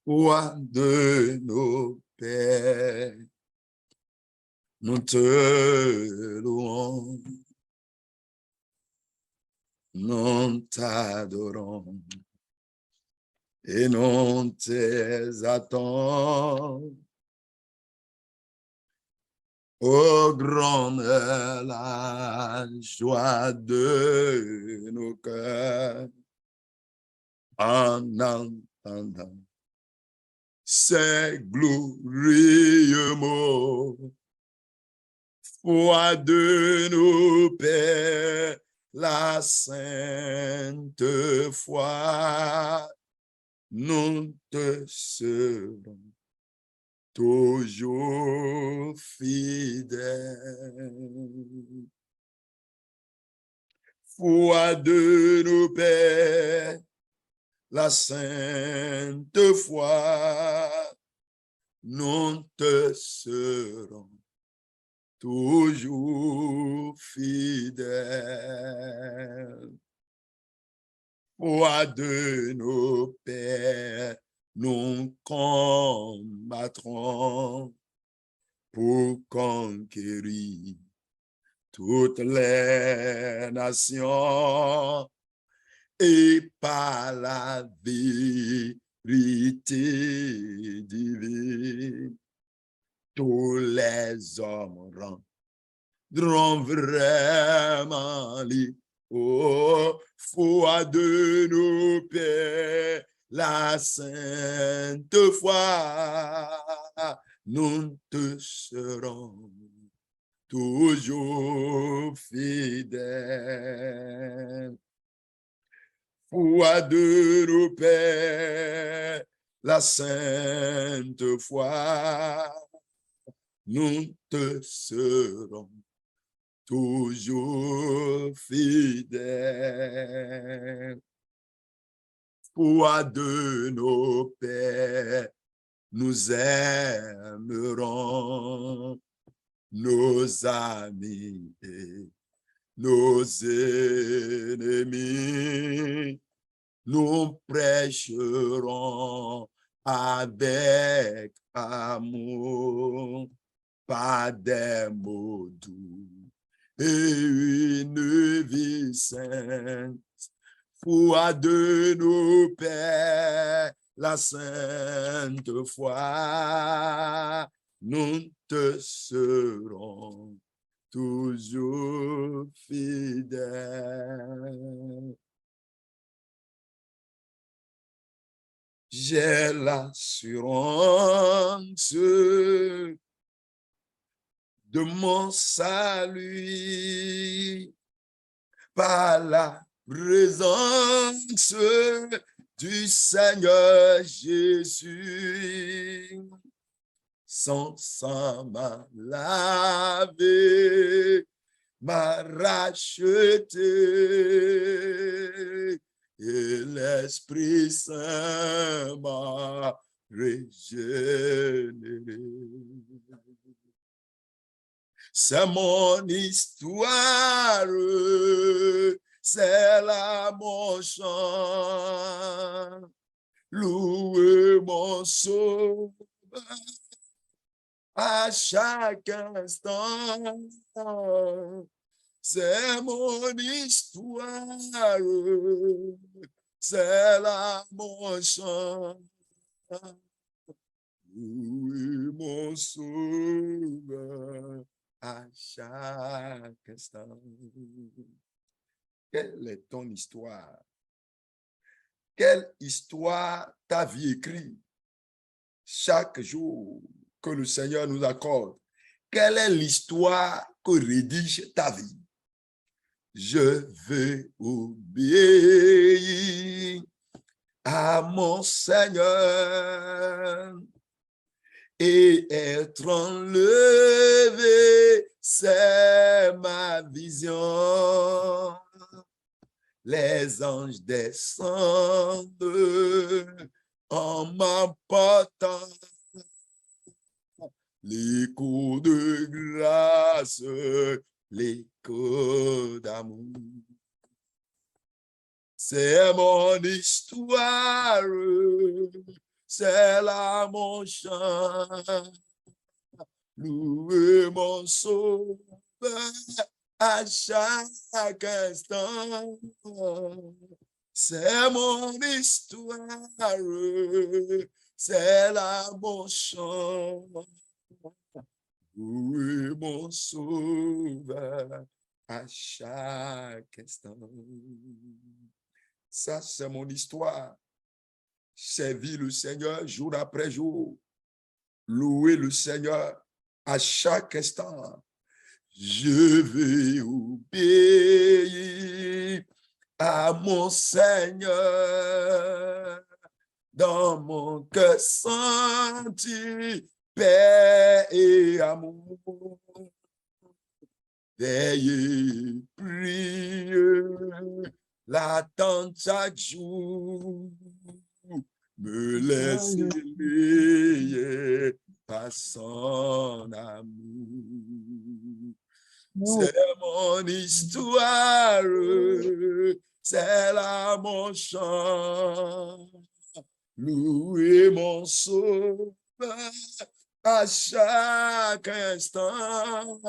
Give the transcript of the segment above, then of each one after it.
Roi de nos pères, nous te louons, nous t'adorons et nous t'exaltons. Ô grande est la joie de nos cœurs en entendant ces glorieux mots. Foi de nos pères, la sainte foi, nous te serons toujours fidèles. Foi de nos pères, la sainte foi, nous te serons toujours fidèles. Foi de nos pères, nous combattrons pour conquérir toutes les nations et par la vérité divine, tous les hommes rendront vraiment libres. Oh, foi de nos pères, la sainte foi, nous te serons toujours fidèles. Foi de nos pères, la sainte foi, nous te serons toujours fidèles. Foi de nos pères, nous aimerons nos amis et nos ennemis. Nous prêcherons avec amour, pas des mots doux et une vie sainte. Foi de nos pères, la sainte foi, nous te serons toujours fidèles. J'ai l'assurance de mon salut par la présence du Seigneur Jésus. Son sang m'a lavé, m'a racheté, et l'Esprit Saint m'a régénéré. C'est mon histoire, c'est là mon chant. Louez mon sauveur à chaque instant. C'est mon histoire, c'est là mon chant. Louez mon sauveur à chaque instant. Quelle est ton histoire? Quelle histoire ta vie écrit chaque jour que le Seigneur nous accorde? Quelle est l'histoire que rédige ta vie? Je veux obéir à mon Seigneur et être enlevé, c'est ma vision. Les anges descendent en m'apportant l'écho de grâce, l'écho d'amour. C'est mon histoire, c'est là mon chant. Louez mon sauveur à chaque instant. C'est mon histoire, c'est là mon chant. Oui, mon sauveur, à chaque instant. Ça, c'est mon histoire. Servir le Seigneur jour après jour. Louer le Seigneur à chaque instant. Je vais obéir à mon Seigneur. Dans mon cœur senti paix et amour. Veillez, priez, l'attendre chaque jour. Me laisser lier par son amour. C'est mon histoire, c'est là mon chant. Louer mon sauveur à chaque instant.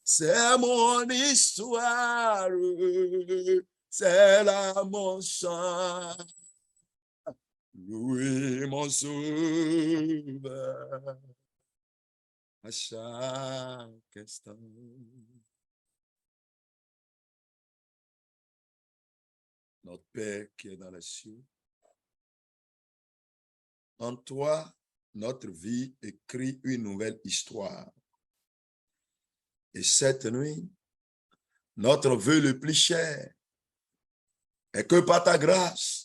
C'est mon histoire, c'est là mon chant. Louer mon sauveur à chaque instant. Notre Père qui est dans les cieux, en toi, notre vie écrit une nouvelle histoire. Et cette nuit, notre vœu le plus cher est que par ta grâce,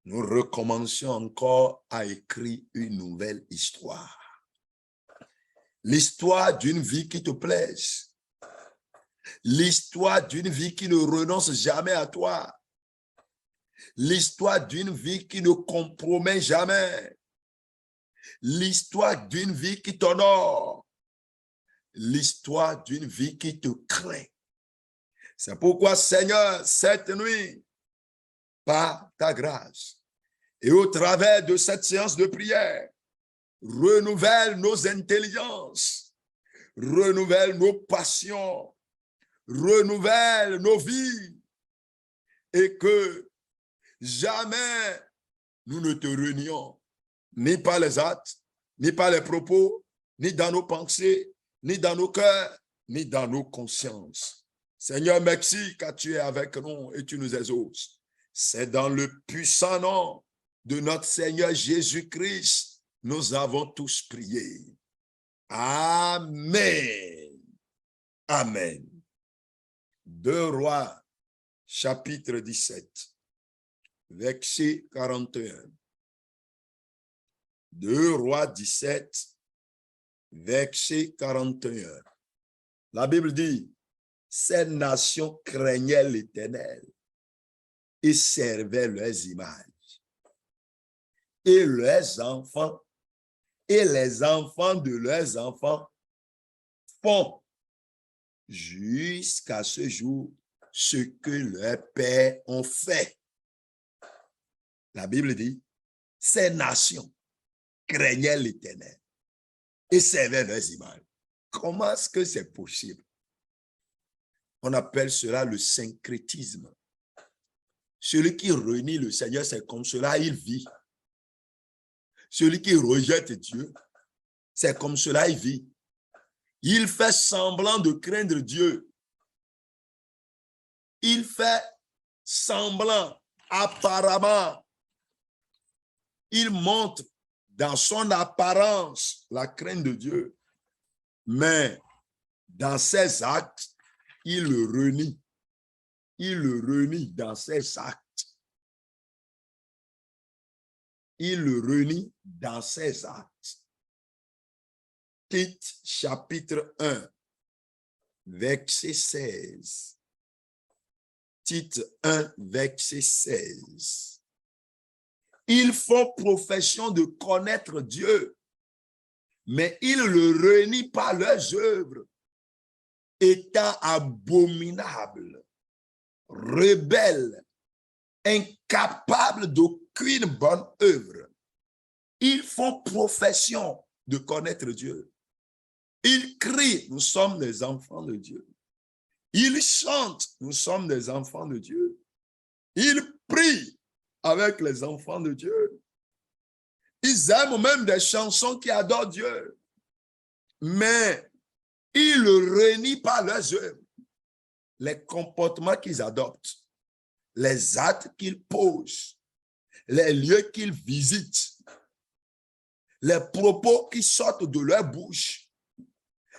nous recommencions encore à écrire une nouvelle histoire. L'histoire d'une vie qui te plaise. L'histoire d'une vie qui ne renonce jamais à toi. L'histoire d'une vie qui ne compromet jamais. L'histoire d'une vie qui t'honore. L'histoire d'une vie qui te craint. C'est pourquoi, Seigneur, cette nuit, par ta grâce, et au travers de cette séance de prière, renouvelle nos intelligences, renouvelle nos passions, renouvelle nos vies, et que jamais nous ne te renions, ni par les actes, ni par les propos, ni dans nos pensées, ni dans nos cœurs, ni dans nos consciences. Seigneur, merci car tu es avec nous et tu nous exauces. C'est dans le puissant nom de notre Seigneur Jésus-Christ, nous avons tous prié. Amen. Amen. 2 Rois, chapitre 17, verset 41. 2 Rois 17, verset 41. La Bible dit, ces nations craignaient l'Éternel et servaient leurs images. Et leurs enfants et les enfants de leurs enfants font jusqu'à ce jour ce que leurs pères ont fait. La Bible dit, ces nations craignaient l'Éternel et servaient leurs images. Comment est-ce que c'est possible? On appelle cela le syncrétisme. Celui qui renie le Seigneur, c'est comme cela il vit. Celui qui rejette Dieu, c'est comme cela il vit. Il fait semblant de craindre Dieu. Il fait semblant, apparemment. Il montre dans son apparence la crainte de Dieu. Mais dans ses actes, il le renie. Il le renie dans ses actes. Il le renie dans ses actes. Tite, chapitre 1, verset 16. Tite 1, verset 16. Ils font profession de connaître Dieu, mais ils le renient par leurs œuvres, étant abominables, rebelles, incapables d'aucune bonne œuvre. font profession de connaître Dieu. Ils crient, nous sommes des enfants de Dieu. Ils chantent, nous sommes des enfants de Dieu. Ils prient avec les enfants de Dieu. Ils aiment même des chansons qui adorent Dieu. Mais ils ne renient pas leurs œuvres, les comportements qu'ils adoptent, les actes qu'ils posent, les lieux qu'ils visitent, les propos qui sortent de leur bouche,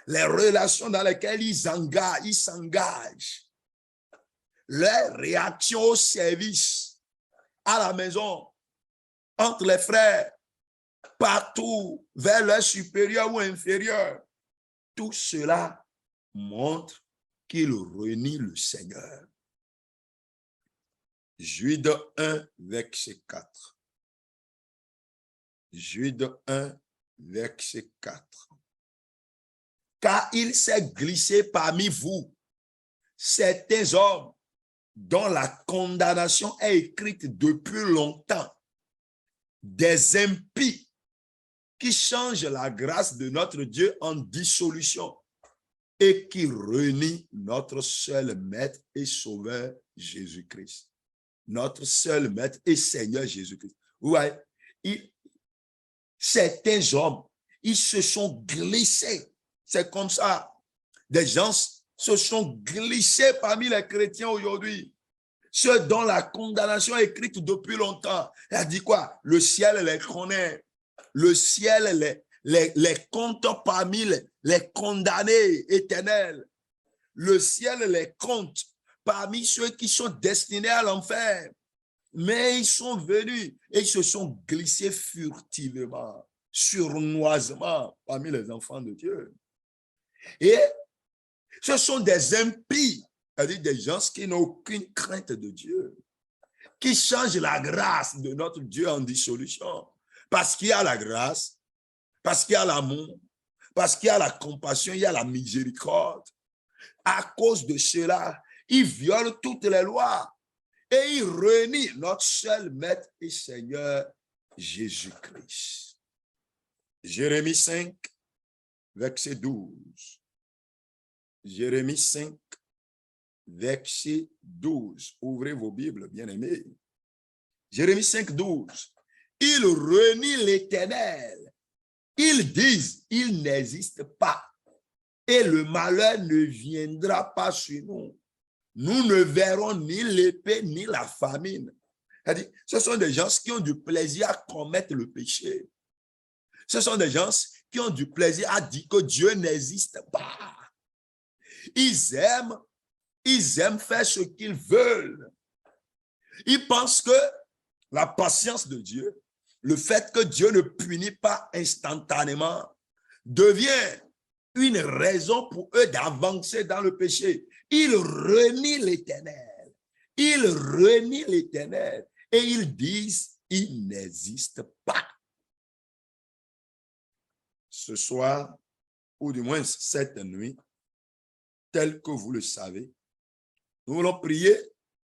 les relations dans lesquelles ils s'engagent, leurs réactions au service, à la maison, entre les frères, partout, vers leurs supérieurs ou inférieurs. Tout cela montre qu'ils renient le Seigneur. Jude 1, verset 4. Jude 1, verset 4. Car il s'est glissé parmi vous certains hommes dont la condamnation est écrite depuis longtemps, des impies qui changent la grâce de notre Dieu en dissolution et qui renient notre seul Maître et Sauveur Jésus-Christ. Notre seul Maître et Seigneur Jésus-Christ. Ouais, certains hommes, ils se sont glissés. C'est comme ça. Des gens se sont glissés parmi les chrétiens aujourd'hui. Ceux dont la condamnation est écrite depuis longtemps. Elle dit quoi? Le ciel les connaît. Le ciel les compte parmi les condamnés éternels. Le ciel les compte parmi ceux qui sont destinés à l'enfer. Mais ils sont venus et ils se sont glissés furtivement, sournoisement parmi les enfants de Dieu. Et ce sont des impies, c'est-à-dire des gens qui n'ont aucune crainte de Dieu, qui changent la grâce de notre Dieu en dissolution. Parce qu'il y a la grâce, parce qu'il y a l'amour, parce qu'il y a la compassion, il y a la miséricorde. À cause de cela, ils violent toutes les lois et ils renient notre seul Maître et Seigneur Jésus-Christ. Jérémie 5, verset 12. Jérémie 5, verset 12. Ouvrez vos Bibles, bien-aimés. Jérémie 5, 12. Ils renient l'Éternel. Ils disent, il n'existe pas. Et le malheur ne viendra pas sur nous. Nous ne verrons ni l'épée ni la famine. C'est-à-dire, ce sont des gens qui ont du plaisir à commettre le péché. Ce sont des gens qui ont du plaisir à dire que Dieu n'existe pas. Ils aiment faire ce qu'ils veulent. Ils pensent que la patience de Dieu, le fait que Dieu ne punit pas instantanément, devient une raison pour eux d'avancer dans le péché. Ils renient l'Éternel. Ils renient l'Éternel et ils disent, il n'existe pas. Ce soir, ou du moins cette nuit, tel que vous le savez, nous voulons prier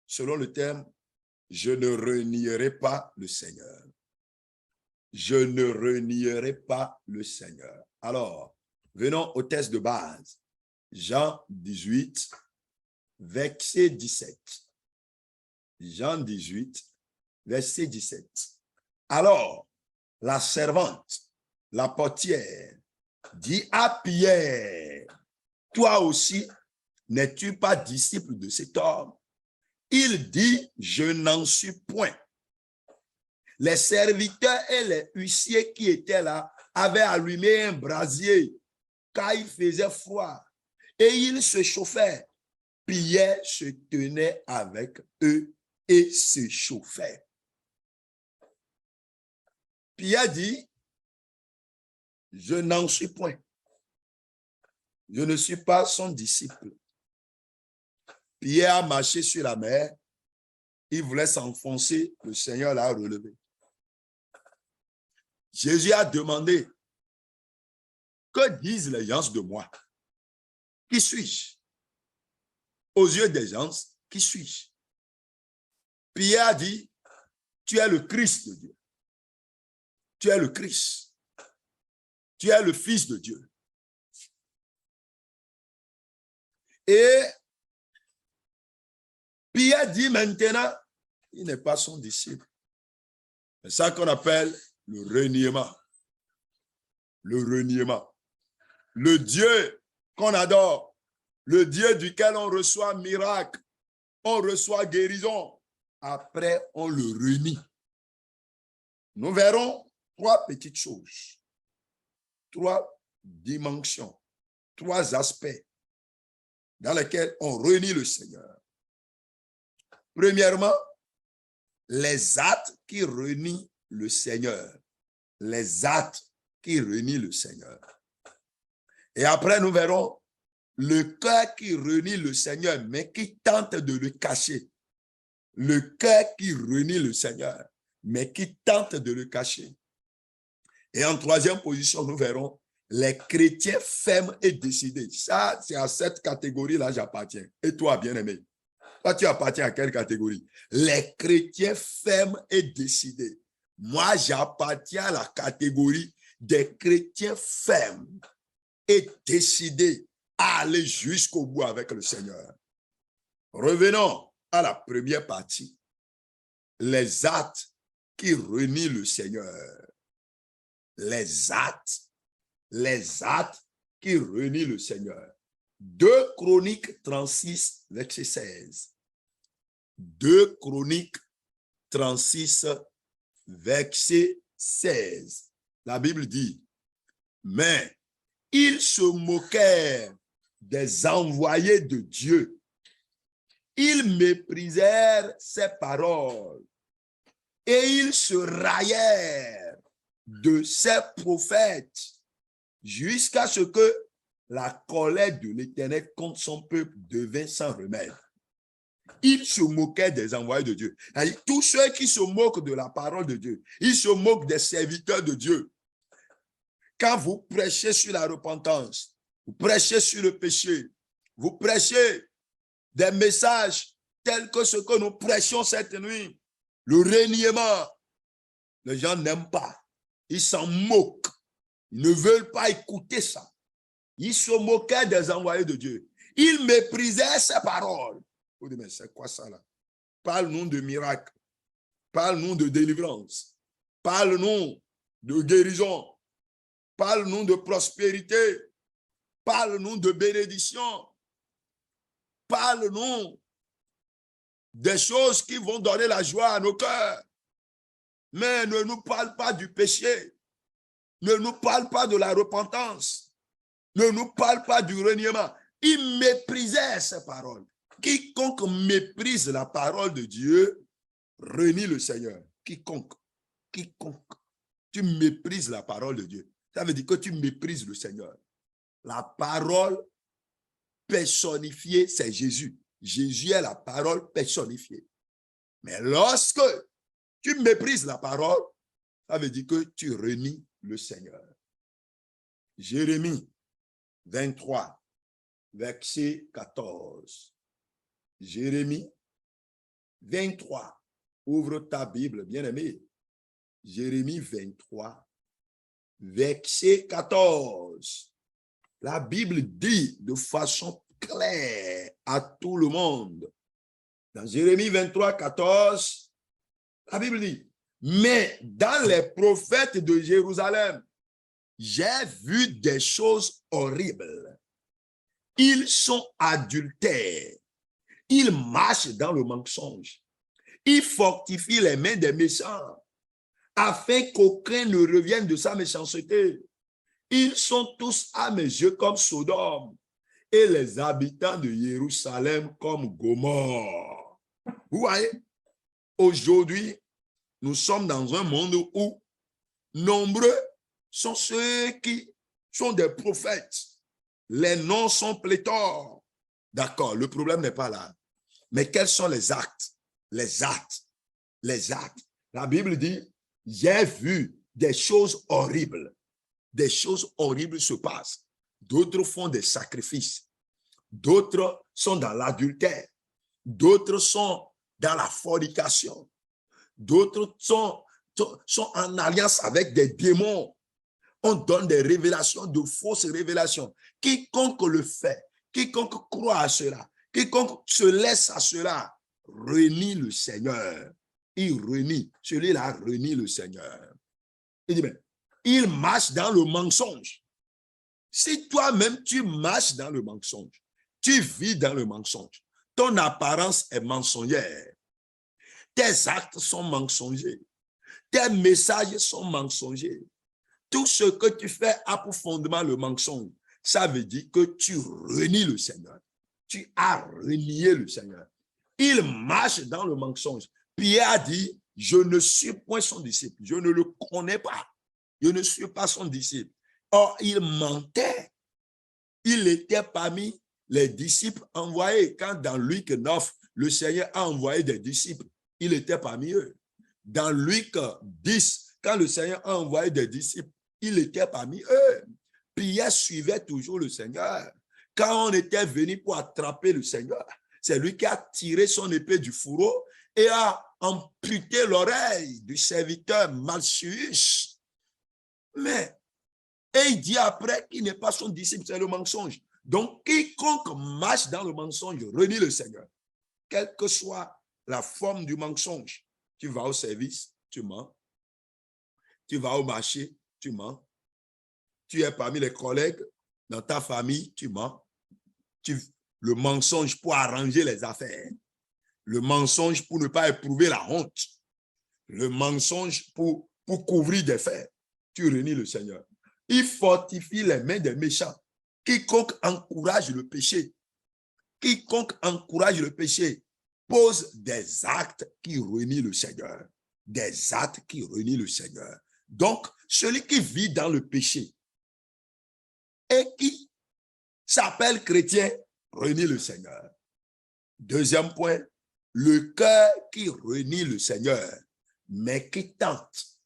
selon le terme « Je ne renierai pas le Seigneur ». Je ne renierai pas le Seigneur. Alors, venons au texte de base. Jean 18, verset 17. Jean 18, verset 17. Alors, la servante, la portière, dit à Pierre, « Toi aussi, n'es-tu pas disciple de cet homme? » Il dit, « Je n'en suis point. » Les serviteurs et les huissiers qui étaient là avaient allumé un brasier car il faisait froid et ils se chauffaient. Pierre se tenait avec eux et se chauffait. Pierre dit, je n'en suis point. Je ne suis pas son disciple. Pierre a marché sur la mer. Il voulait s'enfoncer. Le Seigneur l'a relevé. Jésus a demandé, que disent les gens de moi? Qui suis-je? Aux yeux des gens, qui suis-je? Pierre a dit, tu es le Christ de Dieu. tu es le Christ. Tu es le Fils de Dieu. Et Pierre dit maintenant, il n'est pas son disciple. C'est ça qu'on appelle le reniement. Le reniement. Le Dieu qu'on adore, le Dieu duquel on reçoit miracle, on reçoit guérison. Après, on le renie. Nous verrons trois petites choses, trois dimensions, trois aspects dans lesquels on renie le Seigneur. Premièrement, les actes qui renient le Seigneur. Les actes qui renient le Seigneur. Et après, nous verrons le cœur qui renie le Seigneur, mais qui tente de le cacher. Le cœur qui renie le Seigneur, mais qui tente de le cacher. Et en troisième position, nous verrons les chrétiens fermes et décidés. Ça, c'est à cette catégorie-là, j'appartiens. Et toi, bien-aimé, toi, tu appartiens à quelle catégorie? Les chrétiens fermes et décidés. Moi, j'appartiens à la catégorie des chrétiens fermes et décidés à aller jusqu'au bout avec le Seigneur. Revenons à la première partie. Les actes qui renient le Seigneur. Les actes qui renient le Seigneur. 2 Chroniques 36, verset 16. 2 Chroniques 36, verset 16. La Bible dit, mais ils se moquèrent des envoyés de Dieu. Ils méprisèrent ses paroles et ils se raillèrent de ses prophètes jusqu'à ce que la colère de l'Éternel contre son peuple devint sans remède. Ils se moquaient des envoyés de Dieu. Tous ceux qui se moquent de la parole de Dieu, ils se moquent des serviteurs de Dieu. Quand vous prêchez sur la repentance, vous prêchez sur le péché, vous prêchez des messages tels que ce que nous prêchons cette nuit, le reniement, les gens n'aiment pas. Ils s'en moquent. Ils ne veulent pas écouter ça. Ils se moquaient des envoyés de Dieu. Ils méprisaient ses paroles. Vous dites, mais c'est quoi ça là? Parle-nous de miracles. Parle-nous de délivrance. Parle-nous de guérison. Parle-nous de prospérité. Parle-nous de bénédiction. Parle-nous des choses qui vont donner la joie à nos cœurs. Mais ne nous parle pas du péché. Ne nous parle pas de la repentance. Ne nous parle pas du reniement. Ils méprisaient ces paroles. Quiconque méprise la parole de Dieu renie le Seigneur. Quiconque. Tu méprises la parole de Dieu. Ça veut dire que tu méprises le Seigneur. La parole personnifiée, c'est Jésus. Jésus est la parole personnifiée. Mais lorsque tu méprises la parole, ça veut dire que tu renies le Seigneur. Jérémie 23, verset 14. Jérémie 23. Ouvre ta Bible, bien-aimé. Jérémie 23, verset 14. La Bible dit de façon claire à tout le monde. Dans Jérémie 23, 14, la Bible dit, mais dans les prophètes de Jérusalem, j'ai vu des choses horribles. Ils sont adultères. Ils marchent dans le mensonge. Ils fortifient les mains des méchants afin qu'aucun ne revienne de sa méchanceté. Ils sont tous à mes yeux comme Sodome et les habitants de Jérusalem comme Gomorrhe. Vous voyez, aujourd'hui, nous sommes dans un monde où nombreux sont ceux qui sont des prophètes. Les noms sont pléthores. D'accord, le problème n'est pas là. Mais quels sont les actes? Les actes. Les actes. La Bible dit, j'ai vu des choses horribles. Des choses horribles se passent. D'autres font des sacrifices. D'autres sont dans l'adultère. D'autres sont dans la fornication. D'autres sont sont en alliance avec des démons. On donne des révélations, de fausses révélations. Quiconque le fait, quiconque croit à cela, quiconque se laisse à cela, renie le Seigneur. Il renie, celui-là renie le Seigneur. Il dit, mais il marche dans le mensonge. Si toi-même tu marches dans le mensonge, tu vis dans le mensonge, ton apparence est mensongère, tes actes sont mensongers, tes messages sont mensongers, tout ce que tu fais a pour fondement le mensonge. Ça veut dire que tu renies le Seigneur. Tu as renié le Seigneur. Il marche dans le mensonge. Pierre a dit, je ne suis point son disciple. Je ne le connais pas. Je ne suis pas son disciple. Or, il mentait. Il était parmi les disciples envoyés. Quand dans Luc 9, le Seigneur a envoyé des disciples, il était parmi eux. Dans Luc 10, quand le Seigneur a envoyé des disciples, il était parmi eux. Pierre suivait toujours le Seigneur. Quand on était venu pour attraper le Seigneur, c'est lui qui a tiré son épée du fourreau et a amputé l'oreille du serviteur Malchus. Mais, et il dit après qu'il n'est pas son disciple, c'est le mensonge. Donc, quiconque marche dans le mensonge renie le Seigneur. Quelle que soit la forme du mensonge, tu vas au service, tu mens. Tu vas au marché, tu mens. Tu es parmi les collègues, dans ta famille, tu mens. Le mensonge pour arranger les affaires. Le mensonge pour ne pas éprouver la honte. Le mensonge pour couvrir des faits. Tu renies le Seigneur. Il fortifie les mains des méchants. Quiconque encourage le péché, quiconque encourage le péché, pose des actes qui renient le Seigneur. Des actes qui renient le Seigneur. Donc, celui qui vit dans le péché et qui s'appelle chrétien, renie le Seigneur. Deuxième point, le cœur qui renie le Seigneur, mais qui tente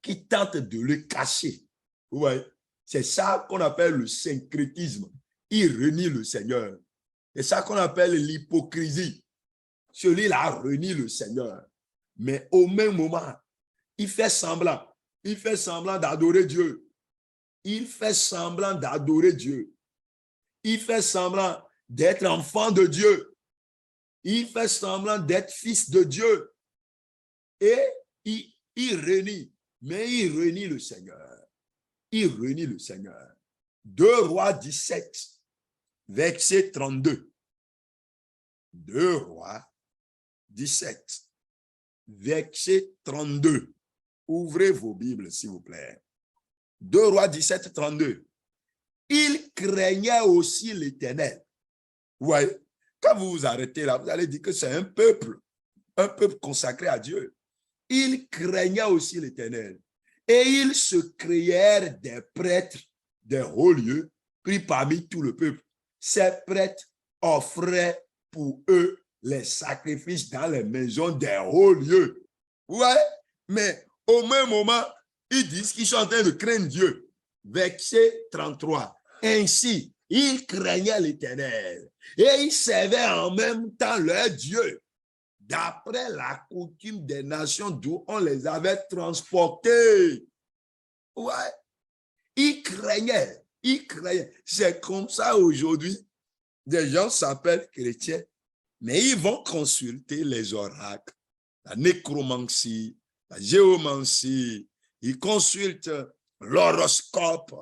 de le cacher. Vous voyez, c'est ça qu'on appelle le syncrétisme. Il renie le Seigneur. C'est ça qu'on appelle l'hypocrisie. Celui-là renie le Seigneur. Mais au même moment, il fait semblant. Il fait semblant d'adorer Dieu. Il fait semblant d'adorer Dieu. Il fait semblant d'être enfant de Dieu. Il fait semblant d'être fils de Dieu. Et il renie. Mais il renie le Seigneur. Il renie le Seigneur. 2 Rois 17, verset 32. 2 Rois 17, verset 32. Ouvrez vos Bibles, s'il vous plaît. 2 Rois 17, 32. Il craignait aussi l'Éternel. Vous voyez, quand vous vous arrêtez là, vous allez dire que c'est un peuple consacré à Dieu. Il craignait aussi l'Éternel. Et ils se créèrent des prêtres des hauts lieux, pris parmi tout le peuple. Ces prêtres offraient pour eux les sacrifices dans les maisons des hauts lieux. Ouais, mais au même moment, ils disent qu'ils sont en train de craindre Dieu. Verset 33. Ainsi, ils craignaient l'Éternel et ils servaient en même temps leur Dieu, d'après la coutume des nations d'où on les avait transportés. Ouais, ils craignaient. C'est comme ça aujourd'hui. Des gens s'appellent chrétiens, mais ils vont consulter les oracles, la nécromancie, la géomancie. Ils consultent l'horoscope.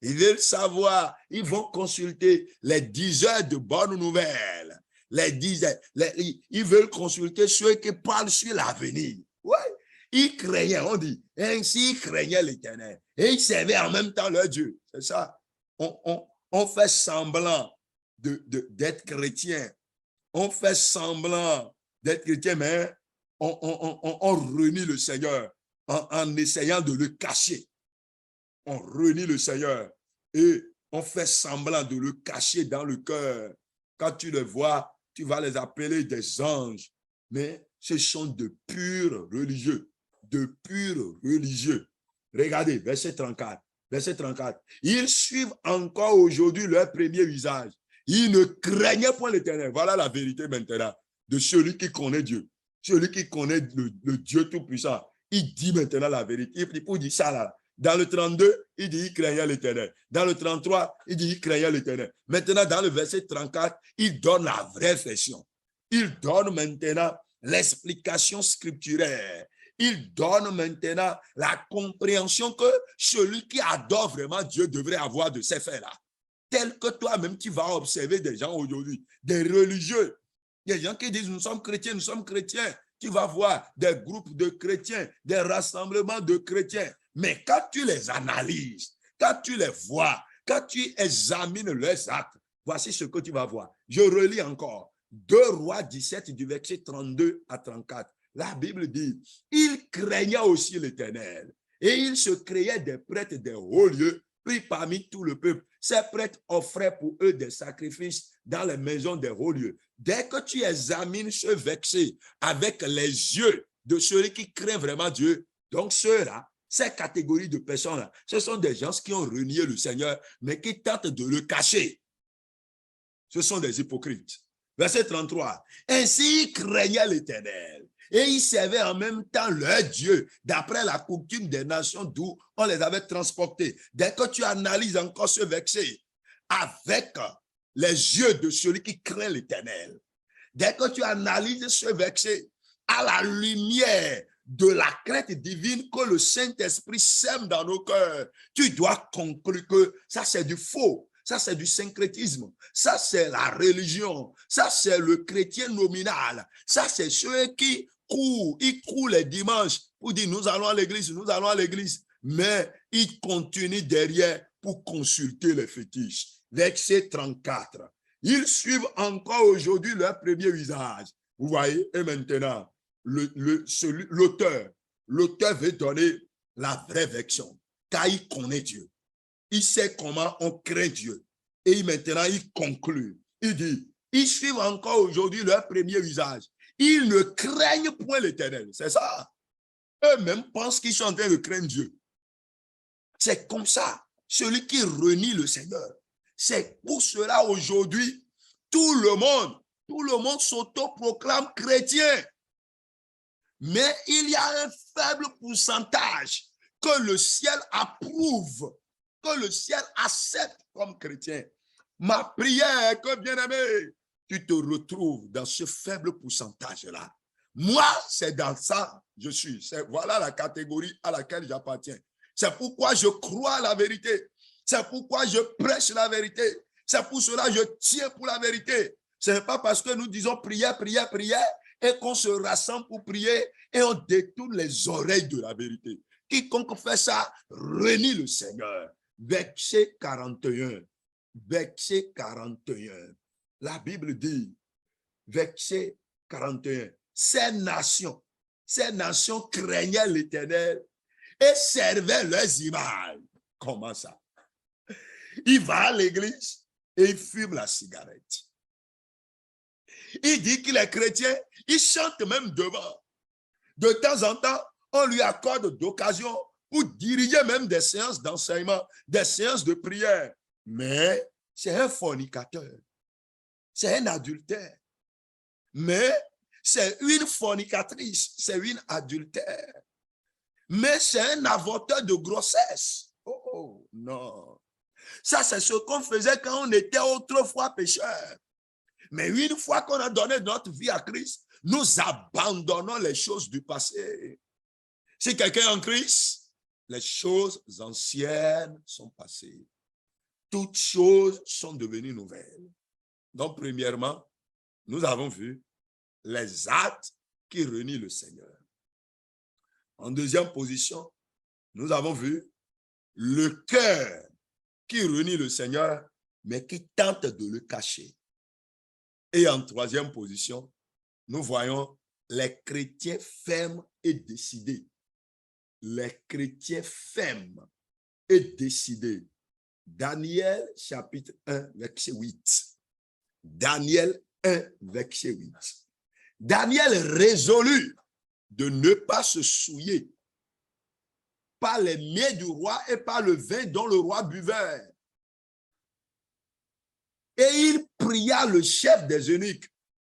Ils veulent savoir, ils vont consulter les 10 heures de bonnes nouvelles. Ils veulent consulter ceux qui parlent sur l'avenir. Ouais. Ils craignaient, on dit, ainsi ils craignaient l'Éternel. Et ils servaient en même temps leur Dieu. C'est ça. On fait semblant d'être chrétien. On fait semblant d'être chrétien, mais on renie le Seigneur en essayant de le cacher. On renie le Seigneur et on fait semblant de le cacher dans le cœur. Quand tu le vois, tu vas les appeler des anges, mais ce sont de purs religieux, de purs religieux. Regardez, verset 34. Verset 34. Ils suivent encore aujourd'hui leur premier usage. Ils ne craignaient point l'Éternel. Voilà la vérité maintenant de celui qui connaît Dieu. Celui qui connaît le Dieu Tout-Puissant. il dit maintenant la vérité. Il dit ça là. Dans le 32, il dit il craignait l'Éternel. Dans le 33, il dit il craignait l'Éternel. Maintenant, dans le verset 34, il donne la vraie version. Il donne maintenant l'explication scripturaire. Il donne maintenant la compréhension que celui qui adore vraiment Dieu devrait avoir de ces faits-là. Tel que toi-même, tu vas observer des gens aujourd'hui, des religieux, des gens qui disent nous sommes chrétiens, nous sommes chrétiens. Tu vas voir des groupes de chrétiens, des rassemblements de chrétiens. Mais quand tu les analyses, quand tu les vois, quand tu examines leurs actes, voici ce que tu vas voir. Je relis encore. 2 Rois 17 du verset 32 à 34. La Bible dit, il craignait aussi l'Éternel et il se créait des prêtres des hauts lieux pris parmi tout le peuple. Ces prêtres offraient pour eux des sacrifices dans les maisons des hauts lieux. Dès que tu examines ce verset avec les yeux de celui qui craint vraiment Dieu, donc ceux-là, ces catégories de personnes-là, ce sont des gens qui ont renié le Seigneur, mais qui tentent de le cacher. Ce sont des hypocrites. Verset 33. Ainsi, ils craignaient l'Éternel et ils servaient en même temps leur Dieu, d'après la coutume des nations d'où on les avait transportés. Dès que tu analyses encore ce verset avec les yeux de celui qui craint l'Éternel, dès que tu analyses ce verset à la lumière de la crainte divine que le Saint-Esprit sème dans nos cœurs, tu dois conclure que ça c'est du faux. Ça, c'est du syncrétisme. Ça, c'est la religion. Ça, c'est le chrétien nominal. Ça, c'est ceux qui courent. Ils courent les dimanches pour dire nous allons à l'église, nous allons à l'église. Mais ils continuent derrière pour consulter les fétiches. Verset 34. Ils suivent encore aujourd'hui leur premier usage. Vous voyez? Et maintenant, l'auteur veut donner la vraie version, car il connaît Dieu. Il sait comment on craint Dieu. Et maintenant, il conclut. Il dit, ils suivent encore aujourd'hui leur premier usage. Ils ne craignent point l'Éternel. C'est ça. Eux-mêmes pensent qu'ils sont en train de craindre Dieu. C'est comme ça. Celui qui renie le Seigneur. C'est pour cela aujourd'hui, tout le monde s'autoproclame chrétien. Mais il y a un faible pourcentage que le ciel approuve, que le ciel accepte comme chrétien. Ma prière est que, bien-aimé, tu te retrouves dans ce faible pourcentage-là. Moi, c'est dans ça je suis. Voilà la catégorie à laquelle j'appartiens. C'est pourquoi je crois à la vérité. C'est pourquoi je prêche la vérité. C'est pour cela que je tiens pour la vérité. Ce n'est pas parce que nous disons prière, prière, prière et qu'on se rassemble pour prier et on détourne les oreilles de la vérité. Quiconque fait ça renie le Seigneur. Verset 41. Verset 41. La Bible dit, verset 41, ces nations craignaient l'Éternel et servaient leurs images. Comment ça? Il va à l'église et il fume la cigarette. Il dit qu'il est chrétien, il chante même devant. De temps en temps, on lui accorde d'occasion pour diriger même des séances d'enseignement, des séances de prière. Mais c'est un fornicateur, c'est un adultère. Mais c'est une fornicatrice, c'est une adultère. Mais c'est un avorteur de grossesse. Oh non. Ça, c'est ce qu'on faisait quand on était autrefois pécheurs. Mais une fois qu'on a donné notre vie à Christ, nous abandonnons les choses du passé. Si quelqu'un est en Christ, les choses anciennes sont passées. Toutes choses sont devenues nouvelles. Donc, premièrement, nous avons vu les actes qui renient le Seigneur. En deuxième position, nous avons vu le cœur qui renie le Seigneur, mais qui tente de le cacher. Et en troisième position, nous voyons les chrétiens fermes et décidés. Les chrétiens fermes et décidés. Daniel chapitre 1, verset 8. Daniel 1, verset 8. Daniel résolut de ne pas se souiller par les mets du roi et par le vin dont le roi buvait. Et il pria le chef des eunuques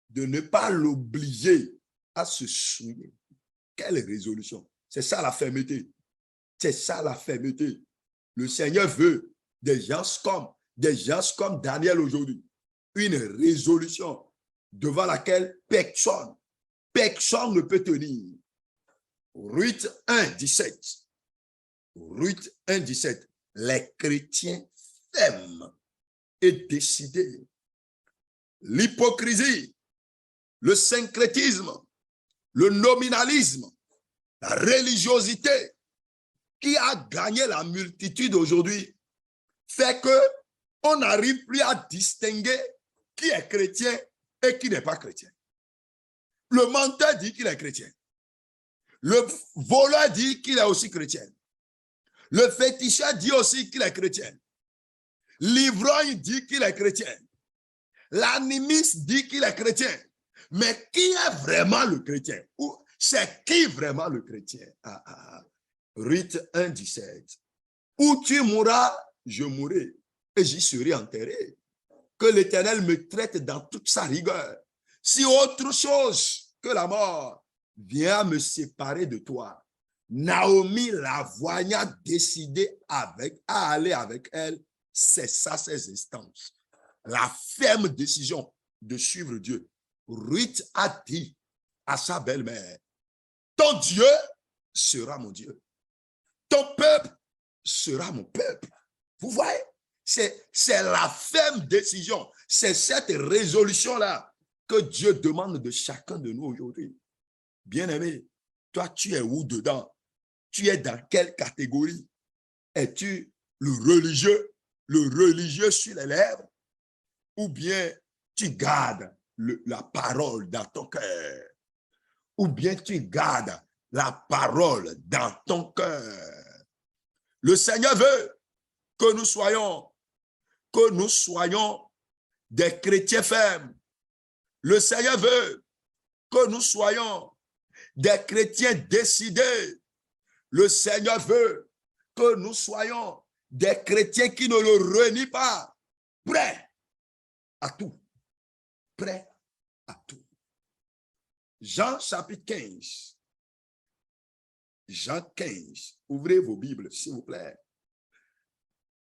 de ne pas l'obliger à se souiller. Quelle résolution! C'est ça la fermeté. C'est ça la fermeté. Le Seigneur veut des gens comme Daniel aujourd'hui. Une résolution devant laquelle personne ne peut tenir. Ruth 1, 17. Ruth 1, 17. Les chrétiens fermes et décidés. L'hypocrisie, le syncrétisme, le nominalisme, la religiosité qui a gagné la multitude aujourd'hui fait que on n'arrive plus à distinguer qui est chrétien et qui n'est pas chrétien. Le menteur dit qu'il est chrétien. Le voleur dit qu'il est aussi chrétien. Le féticheur dit aussi qu'il est chrétien. L'ivrogne dit qu'il est chrétien. L'animiste dit qu'il est chrétien. Mais qui est vraiment le chrétien? C'est qui vraiment le chrétien? Ruth 1, 17. Où tu mourras, je mourrai, et j'y serai enterré. Que l'Éternel me traite dans toute sa rigueur. Si autre chose que la mort vient me séparer de toi. Naomi, la voyant décidée à aller avec elle, cessa ses instances. La ferme décision de suivre Dieu. Ruth a dit à sa belle-mère, ton Dieu sera mon Dieu. Ton peuple sera mon peuple. Vous voyez, c'est la ferme décision. C'est cette résolution-là que Dieu demande de chacun de nous aujourd'hui. Bien-aimé, toi, tu es où dedans? Tu es dans quelle catégorie? Es-tu le religieux sur les lèvres? Ou bien tu gardes la parole dans ton cœur? Ou bien tu gardes la parole dans ton cœur? Le Seigneur veut que nous soyons des chrétiens fermes. Le Seigneur veut que nous soyons des chrétiens décidés. Le Seigneur veut que nous soyons des chrétiens qui ne le renient pas, prêts à tout. Prêts à tout. Jean chapitre 15. Jean 15. Ouvrez vos Bibles, s'il vous plaît.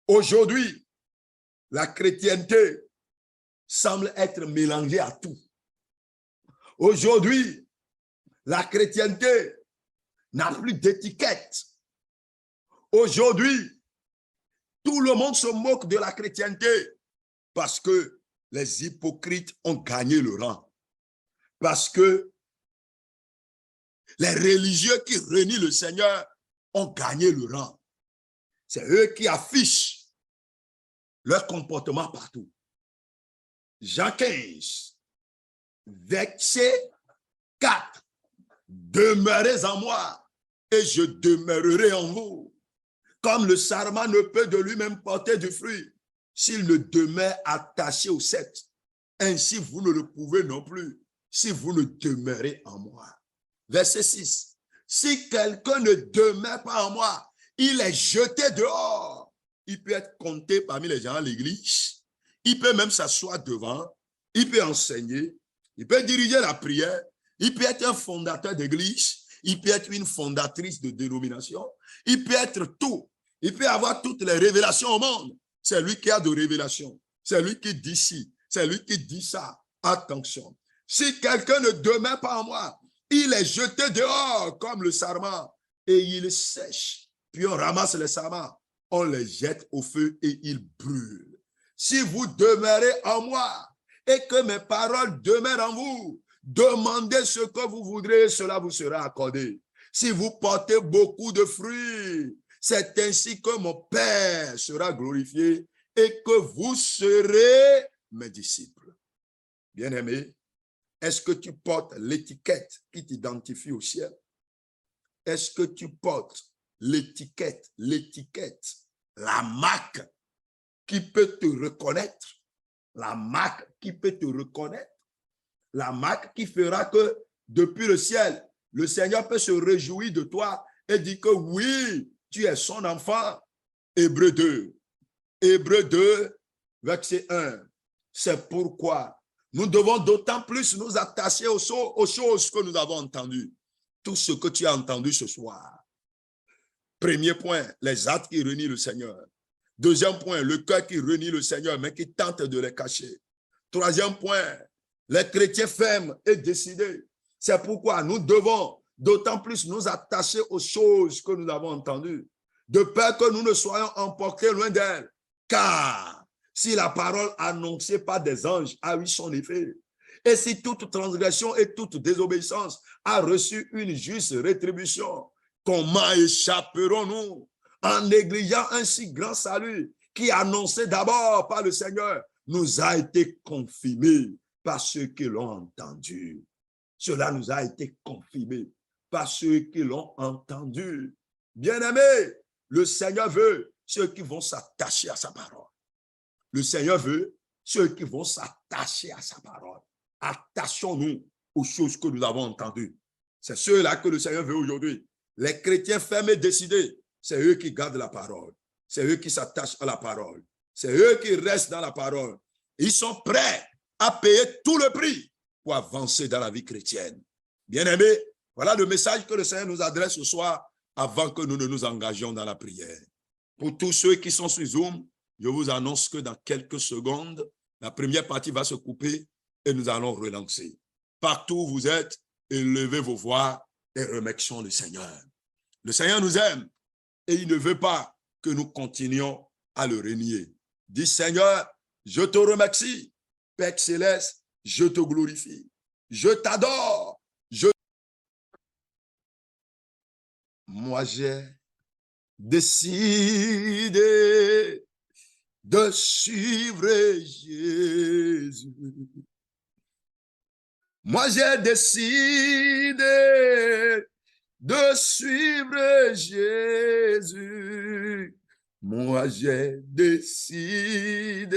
Aujourd'hui, la chrétienté semble être mélangée à tout. Aujourd'hui, la chrétienté n'a plus d'étiquette. Aujourd'hui, tout le monde se moque de la chrétienté parce que les hypocrites ont gagné le rang. Parce que les religieux qui renient le Seigneur ont gagné le rang. C'est eux qui affichent leur comportement partout. Jean 15, verset 4. Demeurez en moi et je demeurerai en vous. Comme le sarment ne peut de lui-même porter du fruit s'il ne demeure attaché au cep. Ainsi vous ne le pouvez non plus si vous ne demeurez en moi. Verset 6. Si quelqu'un ne demeure pas en moi, il est jeté dehors. Il peut être compté parmi les gens à l'église. Il peut même s'asseoir devant. Il peut enseigner. Il peut diriger la prière. Il peut être un fondateur d'église. Il peut être une fondatrice de dénomination. Il peut être tout. Il peut avoir toutes les révélations au monde. C'est lui qui a de révélations. C'est lui qui dit ci. C'est lui qui dit ça. Attention. Si quelqu'un ne demeure pas en moi, il est jeté dehors comme le sarment et il sèche. Puis on ramasse les sarments, on les jette au feu et ils brûlent. Si vous demeurez en moi et que mes paroles demeurent en vous, demandez ce que vous voudrez, cela vous sera accordé. Si vous portez beaucoup de fruits, c'est ainsi que mon Père sera glorifié et que vous serez mes disciples. Bien-aimé, est-ce que tu portes l'étiquette qui t'identifie au ciel? Est-ce que tu portes l'étiquette, la marque qui peut te reconnaître? La marque qui peut te reconnaître? La marque qui fera que depuis le ciel, le Seigneur peut se réjouir de toi et dire que oui, tu es son enfant. Hébreux 2. Hébreux 2, verset 1. C'est pourquoi nous devons d'autant plus nous attacher aux choses que nous avons entendues. tout ce que tu as entendu ce soir. Premier point, les actes qui renient le Seigneur. Deuxième point, le cœur qui renie le Seigneur, mais qui tente de les cacher. Troisième point, les chrétiens fermes et décidés. C'est pourquoi nous devons d'autant plus nous attacher aux choses que nous avons entendues, de peur que nous ne soyons emportés loin d'elles. Car si la parole annoncée par des anges a eu son effet, et si toute transgression et toute désobéissance a reçu une juste rétribution, comment échapperons-nous en négligeant un si grand salut qui, annoncé d'abord par le Seigneur, nous a été confirmé par ceux qui l'ont entendu. Cela nous a été confirmé par ceux qui l'ont entendu. Bien-aimés, le Seigneur veut ceux qui vont s'attacher à sa parole. Le Seigneur veut ceux qui vont s'attacher à sa parole. Attachons-nous aux choses que nous avons entendues. C'est ceux-là que le Seigneur veut aujourd'hui. Les chrétiens fermes et décidés, c'est eux qui gardent la parole. C'est eux qui s'attachent à la parole. C'est eux qui restent dans la parole. Ils sont prêts à payer tout le prix pour avancer dans la vie chrétienne. Bien-aimés, voilà le message que le Seigneur nous adresse ce soir avant que nous ne nous engagions dans la prière. Pour tous ceux qui sont sur Zoom, je vous annonce que dans quelques secondes, la première partie va se couper et nous allons relancer. Partout où vous êtes, élevez vos voix et remercions le Seigneur. Le Seigneur nous aime et il ne veut pas que nous continuions à le renier. Dis Seigneur, je te remercie. Père céleste, je te glorifie. Je t'adore. Moi, j'ai décidé de suivre Jésus. Moi, j'ai décidé de suivre Jésus. Moi, j'ai décidé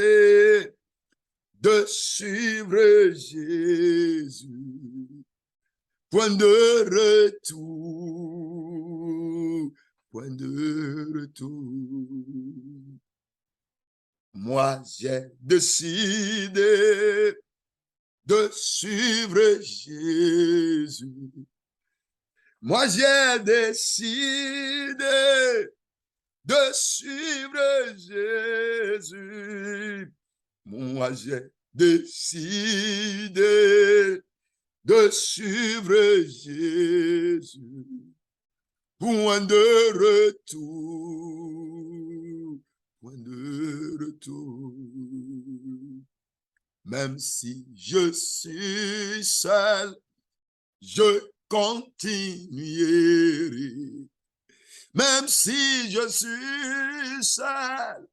de suivre Jésus. Point de retour, point de retour. Moi, j'ai décidé de suivre Jésus. Moi, j'ai décidé de suivre Jésus. Moi, j'ai décidé de suivre Jésus. Point de retour, point de retour. Même si je suis seul, je continuerai. Même si je suis seul,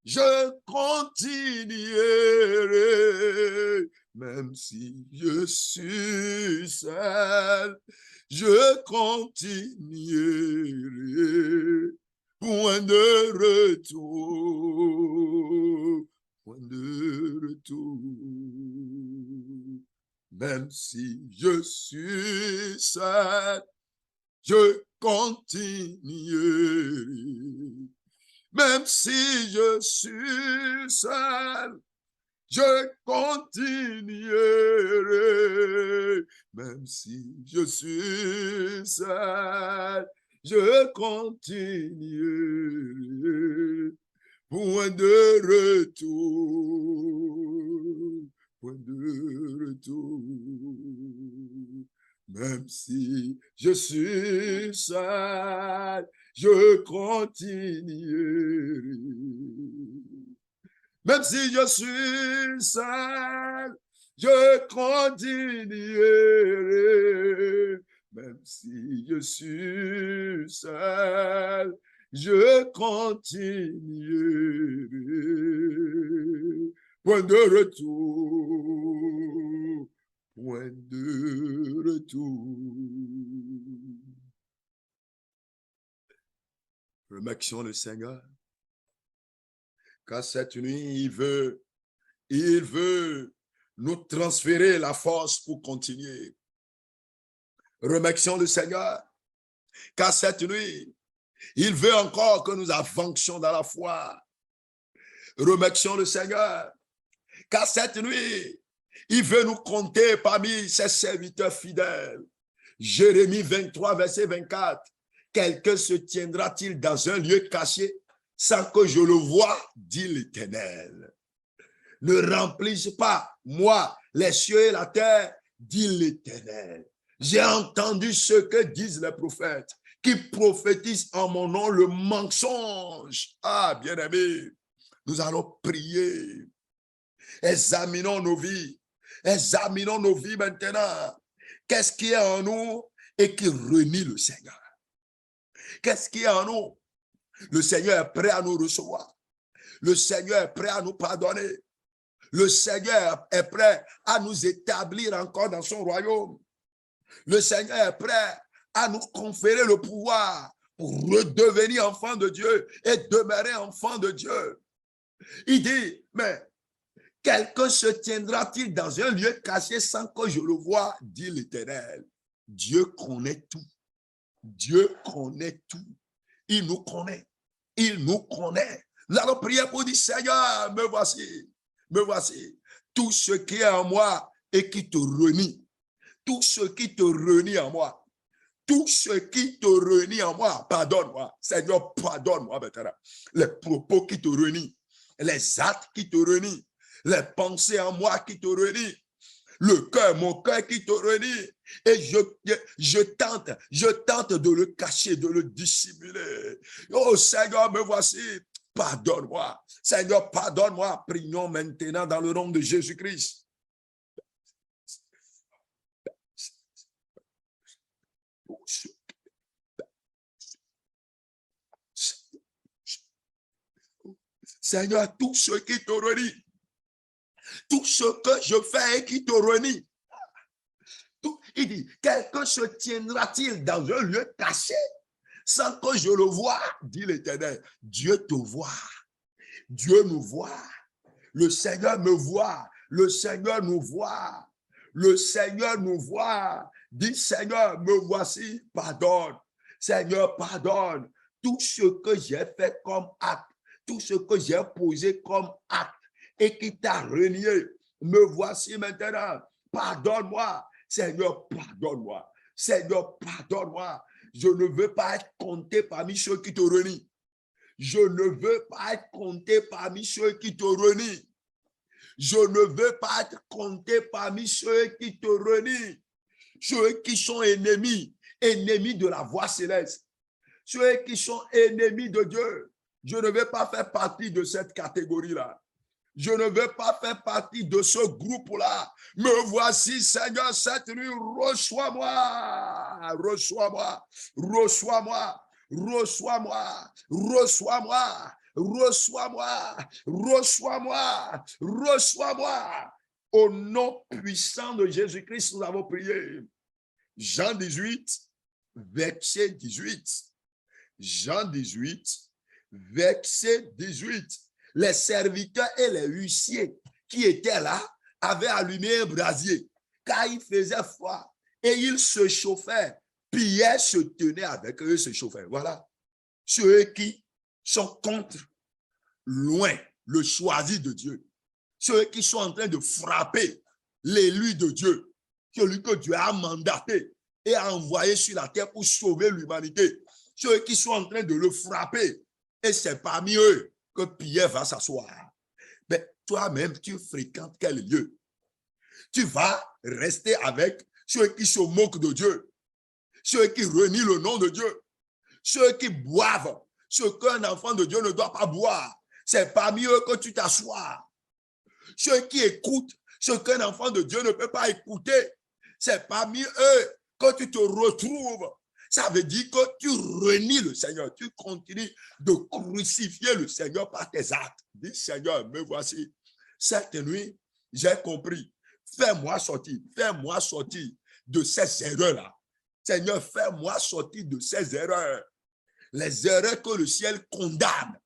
je continuerai. Même si je suis seul, je continuerai. Point de retour, point de retour. Même si je suis seul, je continuerai. Même si je suis seul, je continuerai. Même si je suis seul, je continuerai. Point de retour, point de retour. Même si je suis seul, je continuerai. Même si je suis seul, je continuerai. Même si je suis seul, je continuerai. Point de retour, point de retour. Remercions le Seigneur. Car cette nuit, il veut nous transférer la force pour continuer. Remercions le Seigneur. Car cette nuit, il veut encore que nous avancions dans la foi. Remercions le Seigneur. Car cette nuit, il veut nous compter parmi ses serviteurs fidèles. Jérémie 23, verset 24. Quelqu'un se tiendra-t-il dans un lieu caché sans que je le voie, dit l'Éternel. Ne remplisse pas, moi, les cieux et la terre, dit l'Éternel. J'ai entendu ce que disent les prophètes qui prophétisent en mon nom le mensonge. Ah, bien-aimés, nous allons prier. Examinons nos vies. Examinons nos vies maintenant. Qu'est-ce qui est en nous et qui renie le Seigneur? Qu'est-ce qui est en nous? Le Seigneur est prêt à nous recevoir. Le Seigneur est prêt à nous pardonner. Le Seigneur est prêt à nous établir encore dans son royaume. Le Seigneur est prêt à nous conférer le pouvoir pour redevenir enfant de Dieu et demeurer enfant de Dieu. Il dit, mais quelqu'un se tiendra-t-il dans un lieu caché sans que je le voie, dit l'Éternel. Dieu connaît tout. Dieu connaît tout. Il nous connaît. Il nous connaît. Nous allons prier pour dire, Seigneur, me voici. Me voici. Tout ce qui est en moi et qui te renie. Tout ce qui te renie en moi. Tout ce qui te renie en moi, pardonne-moi. Seigneur, pardonne-moi maintenant. Les propos qui te renient. Les actes qui te renient. Les pensées en moi qui te renient. Le cœur, mon cœur qui te renie. Et je tente de le cacher, de le dissimuler. Oh Seigneur, me voici. Pardonne-moi. Seigneur, pardonne-moi. Prions maintenant dans le nom de Jésus-Christ. Seigneur, tout ce qui te renie, tout ce que je fais et qui te renie, il dit, quelqu'un se tiendra-t-il dans un lieu caché sans que je le voie, dit l'Éternel. Dieu te voit. Dieu nous voit. Le Seigneur me voit. Le Seigneur nous voit. Le Seigneur nous voit. Dis, Seigneur, me voici, pardonne. Seigneur, pardonne tout ce que j'ai fait comme acte, tout ce que j'ai posé comme acte et qui t'a renié. Me voici maintenant. Pardonne-moi. Seigneur, pardonne-moi. Seigneur, pardonne-moi. Je ne veux pas être compté parmi ceux qui te renient. Je ne veux pas être compté parmi ceux qui te renient. Je ne veux pas être compté parmi ceux qui te renient. Ceux qui sont ennemis de la voie céleste. Ceux qui sont ennemis de Dieu. Je ne veux pas faire partie de cette catégorie-là. Je ne veux pas faire partie de ce groupe-là. Me voici, Seigneur, cette nuit, reçois-moi, reçois-moi, reçois-moi, reçois-moi, reçois-moi, reçois-moi, reçois-moi, reçois-moi. Au nom puissant de Jésus-Christ, nous avons prié. Jean 18, verset 18. Jean 18, verset 18. Les serviteurs et les huissiers qui étaient là avaient allumé un brasier car il faisait froid et ils se chauffaient. Pierre se tenait avec eux, se chauffait. Voilà. Ceux qui sont contre, loin, le choisi de Dieu. Ceux qui sont en train de frapper l'élu de Dieu, celui que Dieu a mandaté et a envoyé sur la terre pour sauver l'humanité. Ceux qui sont en train de le frapper. Et c'est parmi eux que Pierre va s'asseoir. Mais toi-même, tu fréquentes quel lieu? Tu vas rester avec ceux qui se moquent de Dieu, ceux qui renient le nom de Dieu, ceux qui boivent ce qu'un enfant de Dieu ne doit pas boire. C'est parmi eux que tu t'assois. Ceux qui écoutent ce qu'un enfant de Dieu ne peut pas écouter, c'est parmi eux que tu te retrouves. Ça veut dire que tu renies le Seigneur. Tu continues de crucifier le Seigneur par tes actes. Dis, Seigneur, me voici. Cette nuit, j'ai compris. Fais-moi sortir de ces erreurs-là. Seigneur, fais-moi sortir de ces erreurs. Les erreurs que le ciel condamne.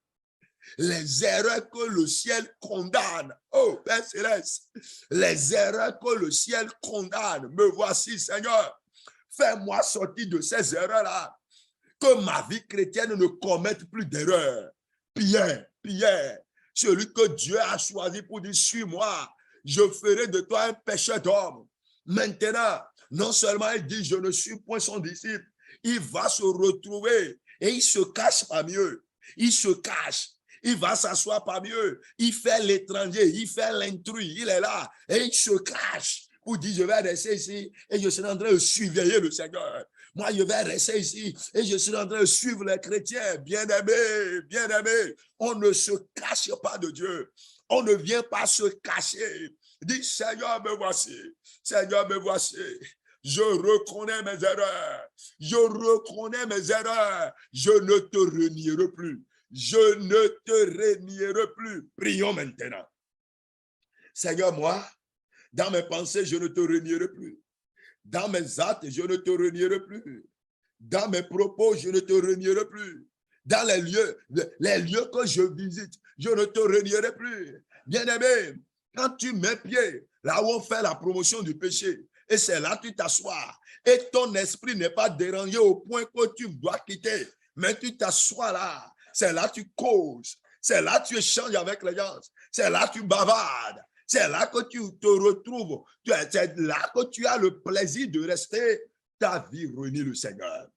Les erreurs que le ciel condamne. Oh, Père Céleste, les erreurs que le ciel condamne. Me voici, Seigneur. Fais-moi sortir de ces erreurs-là. Que ma vie chrétienne ne commette plus d'erreurs. Pierre, celui que Dieu a choisi pour dire, suis-moi, je ferai de toi un pécheur d'homme. Maintenant, non seulement il dit, je ne suis point son disciple, il va se retrouver et il se cache parmi eux. Il se cache. Il va s'asseoir parmi eux. Il fait l'étranger, il fait l'intrus. Il est là et il se cache pour dire, je vais rester ici et je suis en train de surveiller le Seigneur. Moi, je vais rester ici et je suis en train de suivre les chrétiens. Bien-aimés, bien-aimés, on ne se cache pas de Dieu. On ne vient pas se cacher. Dis, Seigneur, me voici. Seigneur, me voici. Je reconnais mes erreurs. Je reconnais mes erreurs. Je ne te renierai plus. Je ne te renierai plus. Prions maintenant. Seigneur, moi, dans mes pensées, je ne te renierai plus. Dans mes actes, je ne te renierai plus. Dans mes propos, je ne te renierai plus. Dans les lieux que je visite, je ne te renierai plus. Bien-aimé, quand tu mets pied, là où on fait la promotion du péché, et c'est là que tu t'assois, et ton esprit n'est pas dérangé au point que tu dois quitter, mais tu t'assois là, c'est là que tu causes, c'est là que tu échanges avec les gens, c'est là que tu bavardes, c'est là que tu te retrouves, c'est là que tu as le plaisir de rester. Ta vie renie le Seigneur.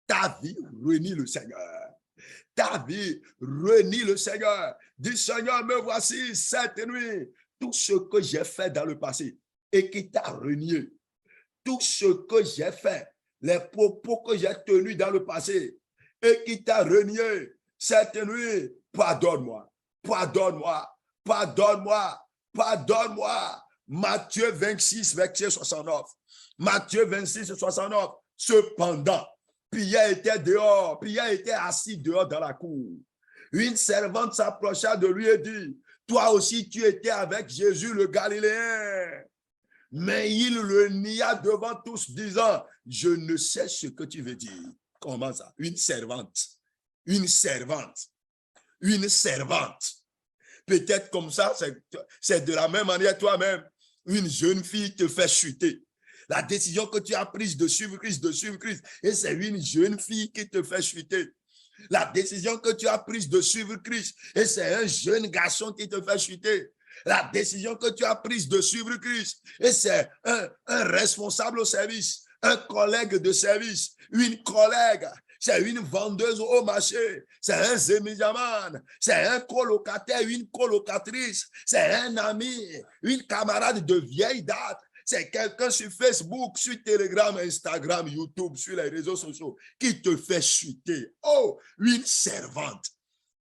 Ta vie renie le Seigneur. Ta vie renie le Seigneur. Dis, Seigneur, me voici cette nuit. Tout ce que j'ai fait dans le passé et qui t'a renié, tout ce que j'ai fait, les propos que j'ai tenus dans le passé et qui t'a renié, cette nuit, pardonne-moi, pardonne-moi, pardonne-moi, pardonne-moi. Matthieu 26, verset 69. Matthieu 26, 69. Cependant, Pierre était dehors, Pierre était assis dehors dans la cour. Une servante s'approcha de lui et dit, toi aussi tu étais avec Jésus le Galiléen. Mais il le nia devant tous, disant, je ne sais ce que tu veux dire. Comment ça? Une servante. Une servante. Une servante. Peut-être comme ça, c'est de la même manière toi-même. Une jeune fille te fait chuter. La décision que tu as prise de suivre Christ, et c'est une jeune fille qui te fait chuter. La décision que tu as prise de suivre Christ, et c'est un jeune garçon qui te fait chuter. La décision que tu as prise de suivre Christ, et c'est un responsable au service, un collègue de service, une collègue, c'est une vendeuse au marché, c'est un zémijaman, c'est un colocataire, une colocatrice, c'est un ami, une camarade de vieille date, c'est quelqu'un sur Facebook, sur Telegram, Instagram, YouTube, sur les réseaux sociaux, qui te fait chuter. Oh, une servante.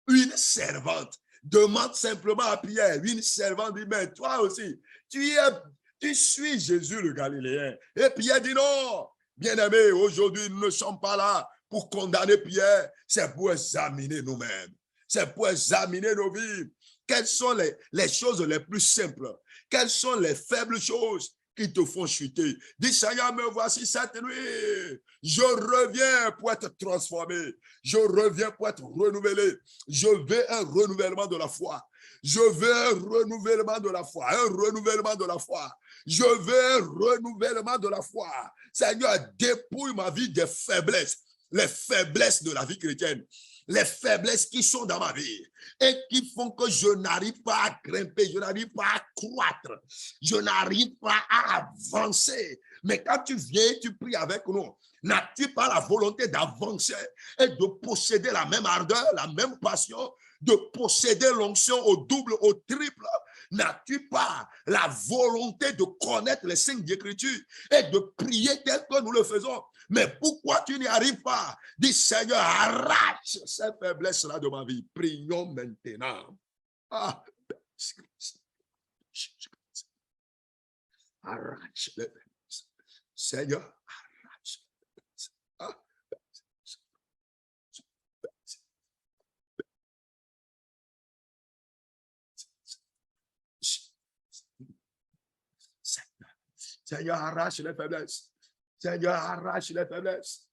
Une servante. Demande simplement à Pierre, une servante dit, mais toi aussi, tu suis Jésus le Galiléen. Et Pierre dit non. Bien-aimé, aujourd'hui, nous ne sommes pas là pour condamner Pierre, c'est pour examiner nous-mêmes. C'est pour examiner nos vies. Quelles sont les choses les plus simples? Quelles sont les faibles choses qui te font chuter? Dis, Seigneur, me voici cette nuit. Je reviens pour être transformé. Je reviens pour être renouvelé. Je veux un renouvellement de la foi. Je veux un renouvellement de la foi. Un renouvellement de la foi. Je veux un renouvellement de la foi. Seigneur, dépouille ma vie des faiblesses. Les faiblesses de la vie chrétienne. Les faiblesses qui sont dans ma vie et qui font que je n'arrive pas à grimper, je n'arrive pas à croître, je n'arrive pas à avancer. Mais quand tu viens, tu pries avec nous, n'as-tu pas la volonté d'avancer et de posséder la même ardeur, la même passion, de posséder l'onction au double, au triple? N'as-tu pas la volonté de connaître les signes d'Écriture et de prier tel que nous le faisons? Mais pourquoi tu n'y arrives pas? Dis, Seigneur, arrache cette faiblesse-là de ma vie. Prions maintenant. Ah, arrache les faiblesses. Seigneur, arrache les faiblesses. Ah, Seigneur, arrache les faiblesses. Seigneur, arrache les faiblesses.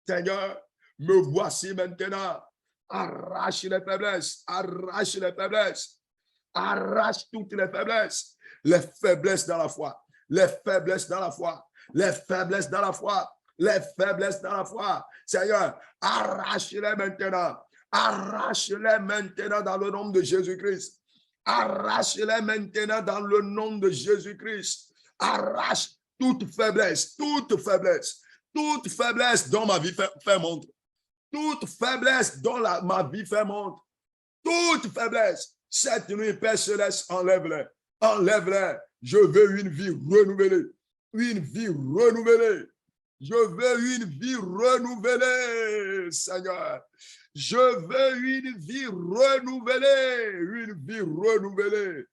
Seigneur, me voici maintenant. Arrache les faiblesses. Arrache les faiblesses. Arrache toutes les faiblesses. Les faiblesses dans la foi. Les faiblesses dans la foi. Les faiblesses dans la foi. Les faiblesses dans la foi. Seigneur, arrache-les maintenant. Arrache-les maintenant dans le nom de Jésus-Christ. Arrache-les maintenant dans le nom de Jésus-Christ. Arrache toute faiblesse, dont ma vie fait montre, toute faiblesse dont ma vie fait montre, toute faiblesse, cette nuit, Père Céleste, enlève-les, enlève-les. Je veux une vie renouvelée, une vie renouvelée. Je veux une vie renouvelée, Seigneur. Je veux une vie renouvelée, une vie renouvelée.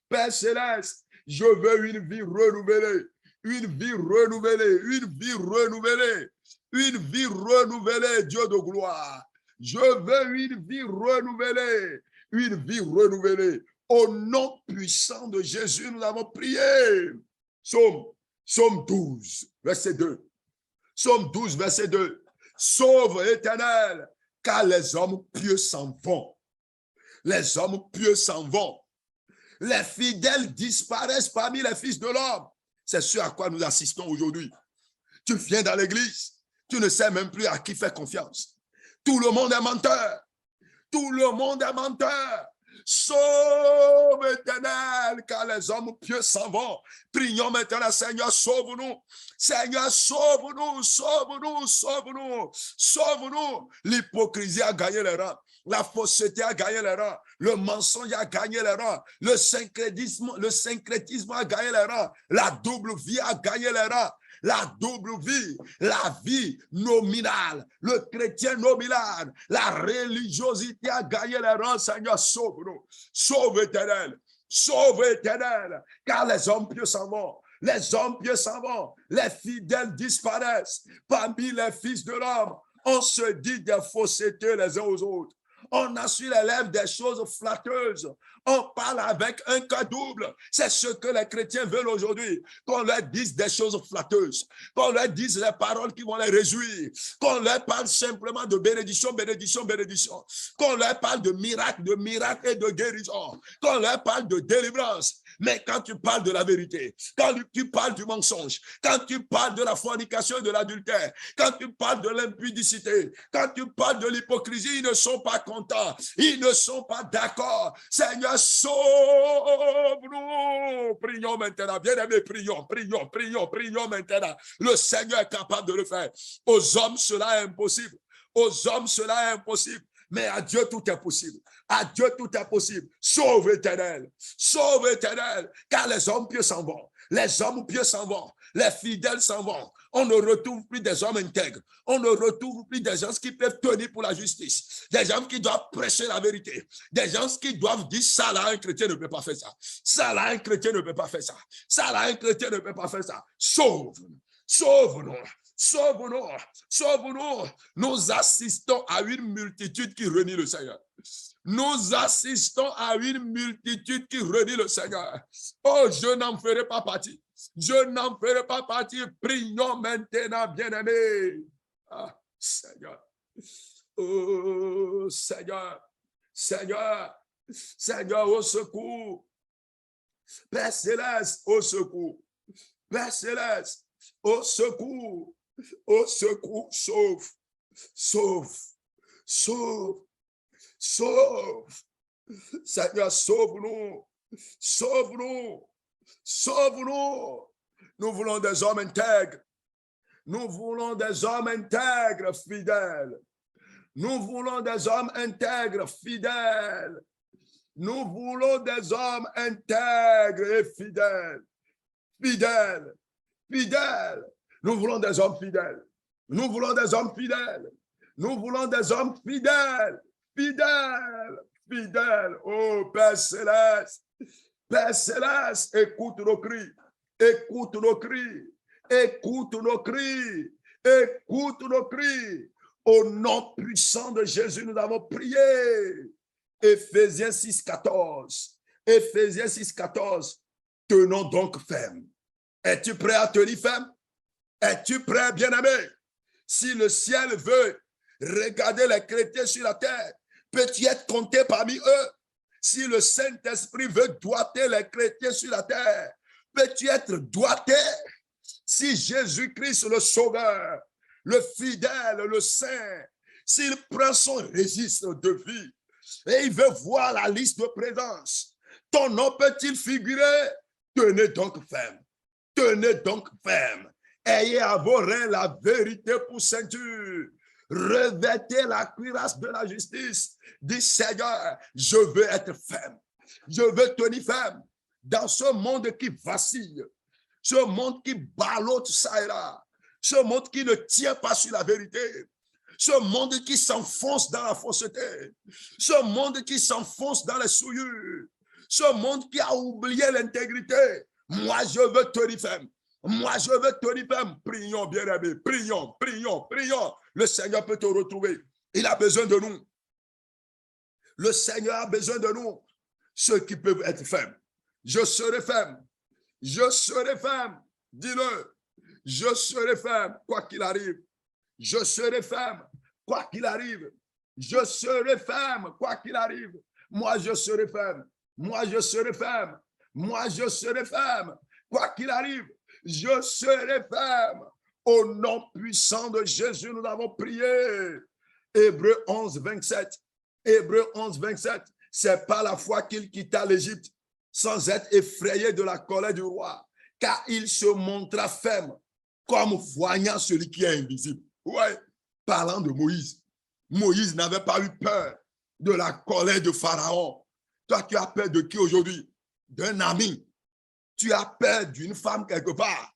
Père Céleste, je veux une vie renouvelée, une vie renouvelée, une vie renouvelée, une vie renouvelée, Dieu de gloire. Je veux une vie renouvelée, une vie renouvelée. Au nom puissant de Jésus, nous avons prié. Psaume 12, verset 2. Psaume 12, verset 2. Sauve, Éternel, car les hommes pieux s'en vont. Les hommes pieux s'en vont. Les fidèles disparaissent parmi les fils de l'homme. C'est ce à quoi nous assistons aujourd'hui. Tu viens dans l'église, tu ne sais même plus à qui faire confiance. Tout le monde est menteur. Tout le monde est menteur. Sauve, Éternel, car les hommes pieux s'en vont. Prions maintenant, Seigneur, sauve-nous. Seigneur, sauve-nous, sauve-nous, sauve-nous, sauve-nous. L'hypocrisie a gagné les rangs. La fausseté a gagné les rangs. Le mensonge a gagné les rangs. Le syncrétisme a gagné les rangs. La double vie a gagné les rangs. La double vie, la vie nominale, le chrétien nominal, la religiosité a gagné les rangs. Seigneur, sauve-nous. Sauve, Éternel. Sauve, Éternel, car les hommes pieux s'en vont. Les hommes pieux s'en vont. Les fidèles disparaissent. Parmi les fils de l'homme, on se dit des faussetés les uns aux autres. On a sur les lèvres des choses flatteuses. On parle avec un cœur double. C'est ce que les chrétiens veulent aujourd'hui. Qu'on leur dise des choses flatteuses. Qu'on leur dise les paroles qui vont les réjouir. Qu'on leur parle simplement de bénédiction, bénédiction, bénédiction. Qu'on leur parle de miracles et de guérison. Qu'on leur parle de délivrance. Mais quand tu parles de la vérité, quand tu parles du mensonge, quand tu parles de la fornication et de l'adultère, quand tu parles de l'impudicité, quand tu parles de l'hypocrisie, ils ne sont pas contents, ils ne sont pas d'accord. Seigneur, sauve-nous. Prions maintenant, bien-aimés, prions maintenant. Le Seigneur est capable de le faire. Aux hommes, cela est impossible. Aux hommes, cela est impossible. Mais à Dieu, tout est possible. À Dieu, tout est possible. Sauve, Éternel, car les hommes pieux s'en vont. Les hommes pieux s'en vont. Les fidèles s'en vont. On ne retrouve plus des hommes intègres. On ne retrouve plus des gens qui peuvent tenir pour la justice. Des gens qui doivent prêcher la vérité. Des gens qui doivent dire ça là, un chrétien ne peut pas faire ça. Ça là, un chrétien ne peut pas faire ça. Ça là, un chrétien ne peut pas faire ça. Sauve-nous. Sauve-nous. Sauve-nous, sauve-nous. Nous assistons à une multitude qui renie le Seigneur. Nous assistons à une multitude qui renie le Seigneur. Oh, je n'en ferai pas partie. Je n'en ferai pas partie. Prions maintenant, bien-aimés. Ah, Seigneur. Oh, Seigneur. Seigneur. Seigneur, au secours. Père Céleste, au secours. Père Céleste, au secours. Au secours, sauve, sauve, sauve, sauve. Seigneur, sauve-nous, sauve-nous, sauve-nous. Nous voulons des hommes intègres. Nous voulons des hommes intègres, fidèles. Nous voulons des hommes intègres, fidèles. Nous voulons des hommes intègres et fidèles. Fidèles, fidèles. Nous voulons des hommes fidèles. Nous voulons des hommes fidèles. Nous voulons des hommes fidèles. Fidèles. Fidèles. Oh, Père Céleste. Père Céleste, écoute nos cris. Écoute nos cris. Écoute nos cris. Écoute nos cris. Au nom puissant de Jésus, nous avons prié. Éphésiens 6,14. Éphésiens 6,14. Tenons donc ferme. Es-tu prêt à tenir ferme? Es-tu prêt, bien-aimé? Si le ciel veut regarder les chrétiens sur la terre, peux-tu être compté parmi eux? Si le Saint-Esprit veut doiter les chrétiens sur la terre, peux-tu être doité? Si Jésus-Christ, le Sauveur, le fidèle, le Saint, s'il prend son registre de vie et il veut voir la liste de présence, ton nom peut-il figurer? Tenez donc ferme. Tenez donc ferme. Ayez à vos reins la vérité pour ceinture. Revêtez la cuirasse de la justice. Dis Seigneur, je veux être ferme. Je veux tenir ferme dans ce monde qui vacille, ce monde qui ballotte ça et là, ce monde qui ne tient pas sur la vérité, ce monde qui s'enfonce dans la fausseté, ce monde qui s'enfonce dans les souillures, ce monde qui a oublié l'intégrité. Moi, je veux tenir ferme. Moi, je veux tenir ferme. Prions, bien-aimés. Prions, prions, prions. Le Seigneur peut te retrouver. Il a besoin de nous. Le Seigneur a besoin de nous. Ceux qui peuvent être fermes. Je serai ferme. Je serai ferme. Dis-le. Je serai ferme, quoi qu'il arrive. Je serai ferme, quoi qu'il arrive. Je serai ferme, quoi qu'il arrive. Moi, je serai ferme. Moi, je serai ferme. Moi, je serai ferme, quoi qu'il arrive. Je serai ferme. Au nom puissant de Jésus, nous avons prié. Hébreux 11, 27. Hébreux 11, 27. C'est par la foi qu'il quitta l'Égypte sans être effrayé de la colère du roi, car il se montra ferme comme voyant celui qui est invisible. Ouais, parlant de Moïse. Moïse n'avait pas eu peur de la colère de Pharaon. Toi, tu as peur de qui aujourd'hui? D'un ami. Tu as peur d'une femme quelque part.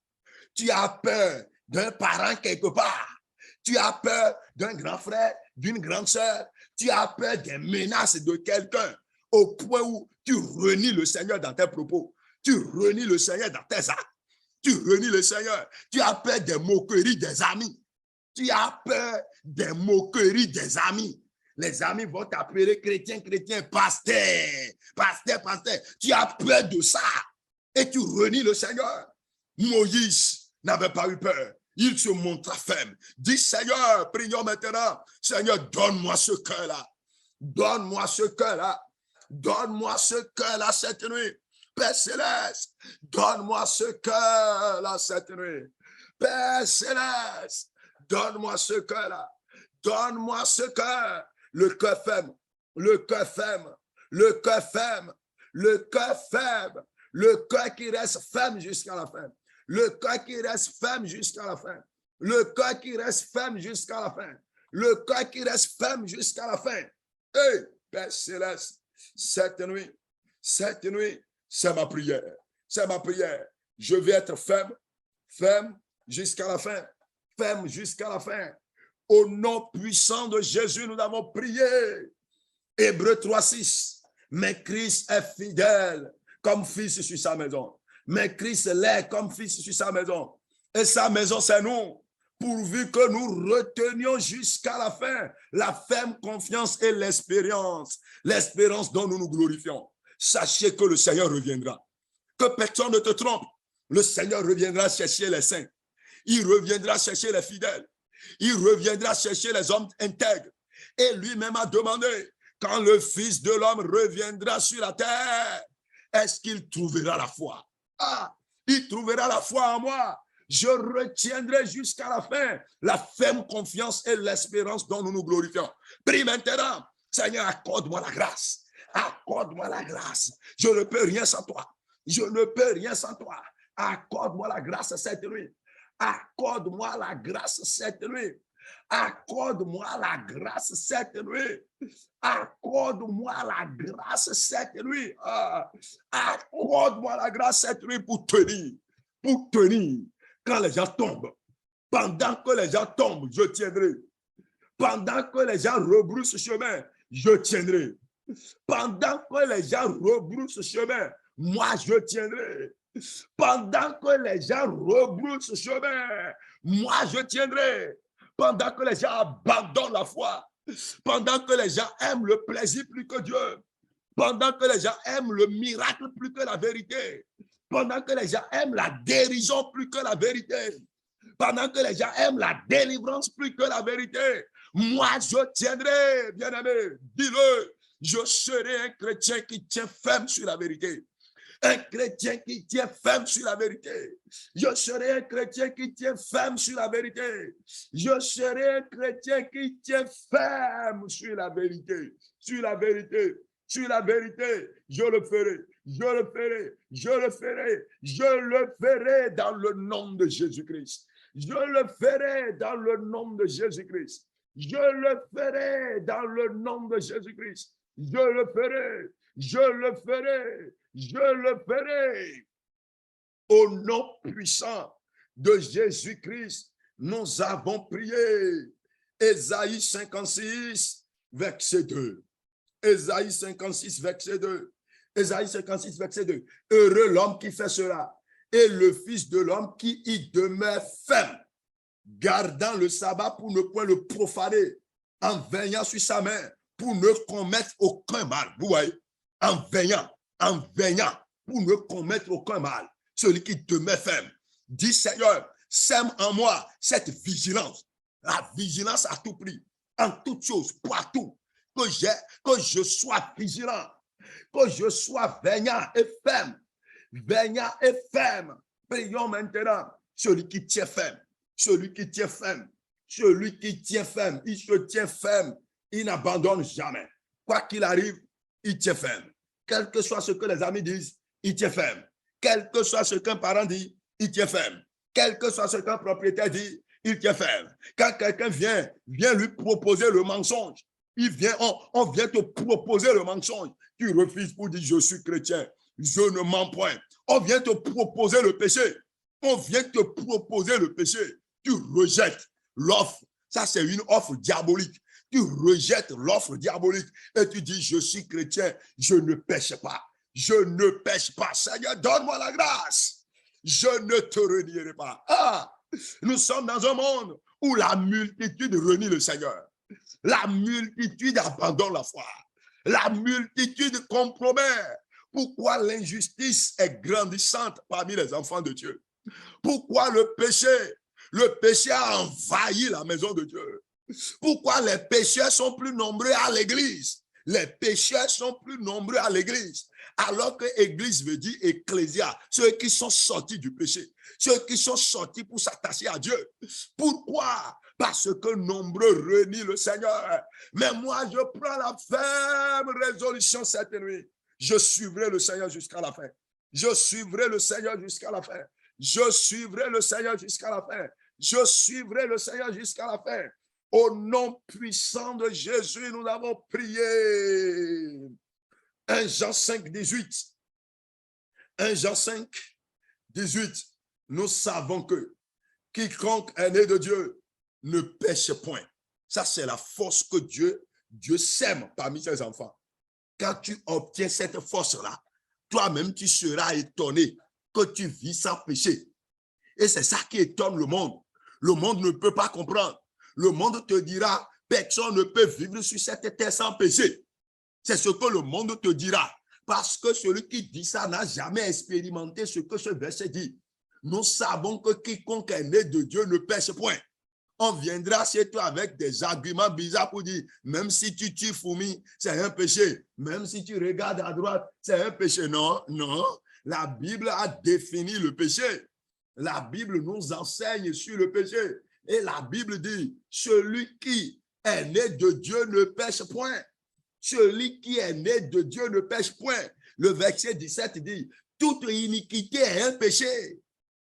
Tu as peur d'un parent quelque part. Tu as peur d'un grand frère, d'une grande sœur. Tu as peur des menaces de quelqu'un au point où tu renies le Seigneur dans tes propos. Tu renies le Seigneur dans tes actes. Tu renies le Seigneur. Tu as peur des moqueries des amis. Tu as peur des moqueries des amis. Les amis vont t'appeler chrétien, chrétien, pasteur, pasteur, pasteur. Tu as peur de ça et tu renies le Seigneur. Moïse n'avait pas eu peur. Il se montra ferme. Dis Seigneur, prions maintenant. Seigneur, donne-moi ce cœur-là. Donne-moi ce cœur-là. Donne-moi ce cœur-là cette nuit. Père Céleste, donne-moi ce cœur-là cette nuit. Père Céleste, donne-moi ce cœur-là. Donne-moi ce cœur. Le cœur ferme. Le cœur ferme. Le cœur ferme. Le cœur ferme. Le cœur qui reste ferme jusqu'à la fin. Le cœur qui reste ferme jusqu'à la fin. Le cœur qui reste ferme jusqu'à la fin. Le cœur qui reste ferme jusqu'à la fin. Hey, Père Céleste, cette nuit, c'est ma prière. C'est ma prière. Je vais être ferme, ferme jusqu'à la fin. Ferme jusqu'à la fin. Au nom puissant de Jésus, nous avons prié. Hébreux 3:6. Mais Christ est fidèle comme fils sur sa maison. Mais Christ l'est comme fils sur sa maison. Et sa maison, c'est nous. Pourvu que nous retenions jusqu'à la ferme confiance et l'espérance dont nous nous glorifions. Sachez que le Seigneur reviendra. Que personne ne te trompe. Le Seigneur reviendra chercher les saints. Il reviendra chercher les fidèles. Il reviendra chercher les hommes intègres. Et lui-même a demandé, quand le Fils de l'homme reviendra sur la terre, est-ce qu'il trouvera la foi? Ah, il trouvera la foi en moi. Je retiendrai jusqu'à la fin la ferme confiance et l'espérance dont nous nous glorifions. Prie maintenant, Seigneur, accorde-moi la grâce. Accorde-moi la grâce. Je ne peux rien sans toi. Je ne peux rien sans toi. Accorde-moi la grâce cette nuit. Accorde-moi la grâce cette nuit. Accorde-moi la grâce cette nuit. Accorde-moi la grâce cette nuit. Accorde-moi la grâce cette nuit pour tenir. Pour tenir. Quand les gens tombent. Pendant que les gens tombent, je tiendrai. Pendant que les gens rebroussent chemin, je tiendrai. Pendant que les gens rebroussent chemin, moi je tiendrai. Pendant que les gens rebroussent chemin, moi je tiendrai. Pendant que les gens abandonnent la foi, pendant que les gens aiment le plaisir plus que Dieu, pendant que les gens aiment le miracle plus que la vérité, pendant que les gens aiment la dérision plus que la vérité, pendant que les gens aiment la délivrance plus que la vérité, moi je tiendrai, bien-aimé, dis-le, je serai un chrétien qui tient ferme sur la vérité. Un chrétien qui tient ferme sur la vérité. Je serai un chrétien qui tient ferme sur la vérité. Je serai un chrétien qui tient ferme sur la vérité. Sur la vérité. sur la vérité, je le ferai, je le ferai, je le ferai, je le ferai dans le nom de Jésus-Christ. Je le ferai dans le nom de Jésus-Christ. Je le ferai dans le nom de Jésus-Christ. Je le ferai, je le ferai, je le ferai. Au nom puissant de Jésus-Christ, nous avons prié. Ésaïe 56, verset 2. Ésaïe 56, verset 2. Ésaïe 56, verset 2. Heureux l'homme qui fait cela, et le Fils de l'homme qui y demeure ferme, gardant le sabbat pour ne point le profaner, en veillant sur sa main pour ne commettre aucun mal. Vous voyez, en veillant pour ne commettre aucun mal. Celui qui demeure ferme. Dit Seigneur, sème en moi cette vigilance. La vigilance à tout prix, en toutes choses, partout. Que je sois vigilant, que je sois veillant et ferme. Veillant et ferme. Prions maintenant. Celui qui tient ferme, celui qui tient ferme, celui qui tient ferme, il se tient ferme, il n'abandonne jamais. Quoi qu'il arrive, il tient ferme. Quel que soit ce que les amis disent, il tient ferme. Quel que soit ce qu'un parent dit, il tient ferme. Quel que soit ce qu'un propriétaire dit, il tient ferme. Quand quelqu'un vient lui proposer le mensonge, on vient te proposer le mensonge, tu refuses pour dire je suis chrétien, je ne mens point. On vient te proposer le péché. On vient te proposer le péché. Tu rejettes l'offre. Ça, c'est une offre diabolique. Tu rejettes l'offre diabolique et tu dis je suis chrétien, je ne pêche pas. Je ne pêche pas. Seigneur, donne-moi la grâce. Je ne te renierai pas. Ah, nous sommes dans un monde où la multitude renie le Seigneur. La multitude abandonne la foi. La multitude compromet. Pourquoi l'injustice est grandissante parmi les enfants de Dieu? Pourquoi le péché a envahi la maison de Dieu? Pourquoi les pécheurs sont plus nombreux à l'église? Les pécheurs sont plus nombreux à l'église. Alors que église veut dire ecclésia, ceux qui sont sortis du péché, ceux qui sont sortis pour s'attacher à Dieu. Pourquoi? Parce que nombreux renient le Seigneur. Mais moi, je prends la ferme résolution cette nuit. Je suivrai le Seigneur jusqu'à la fin. Je suivrai le Seigneur jusqu'à la fin. Je suivrai le Seigneur jusqu'à la fin. Je suivrai le Seigneur jusqu'à la fin. Au nom puissant de Jésus, nous avons prié. 1 Jean 5, 18. 1 Jean 5, 18. Nous savons que quiconque est né de Dieu ne pêche point. Ça, c'est la force que Dieu sème parmi ses enfants. Quand tu obtiens cette force-là, toi-même, tu seras étonné que tu vis sans péché. Et c'est ça qui étonne le monde. Le monde ne peut pas comprendre. Le monde te dira, personne ne peut vivre sur cette terre sans péché. C'est ce que le monde te dira. Parce que celui qui dit ça n'a jamais expérimenté ce que ce verset dit. Nous savons que quiconque est né de Dieu ne pêche point. On viendra chez toi avec des arguments bizarres pour dire, même si tu tues fourmis, c'est un péché. Même si tu regardes à droite, c'est un péché. Non, non. La Bible a défini le péché. La Bible nous enseigne sur le péché. Et la Bible dit, celui qui est né de Dieu ne pêche point. Celui qui est né de Dieu ne pêche point. Le verset 17 dit, toute iniquité est un péché.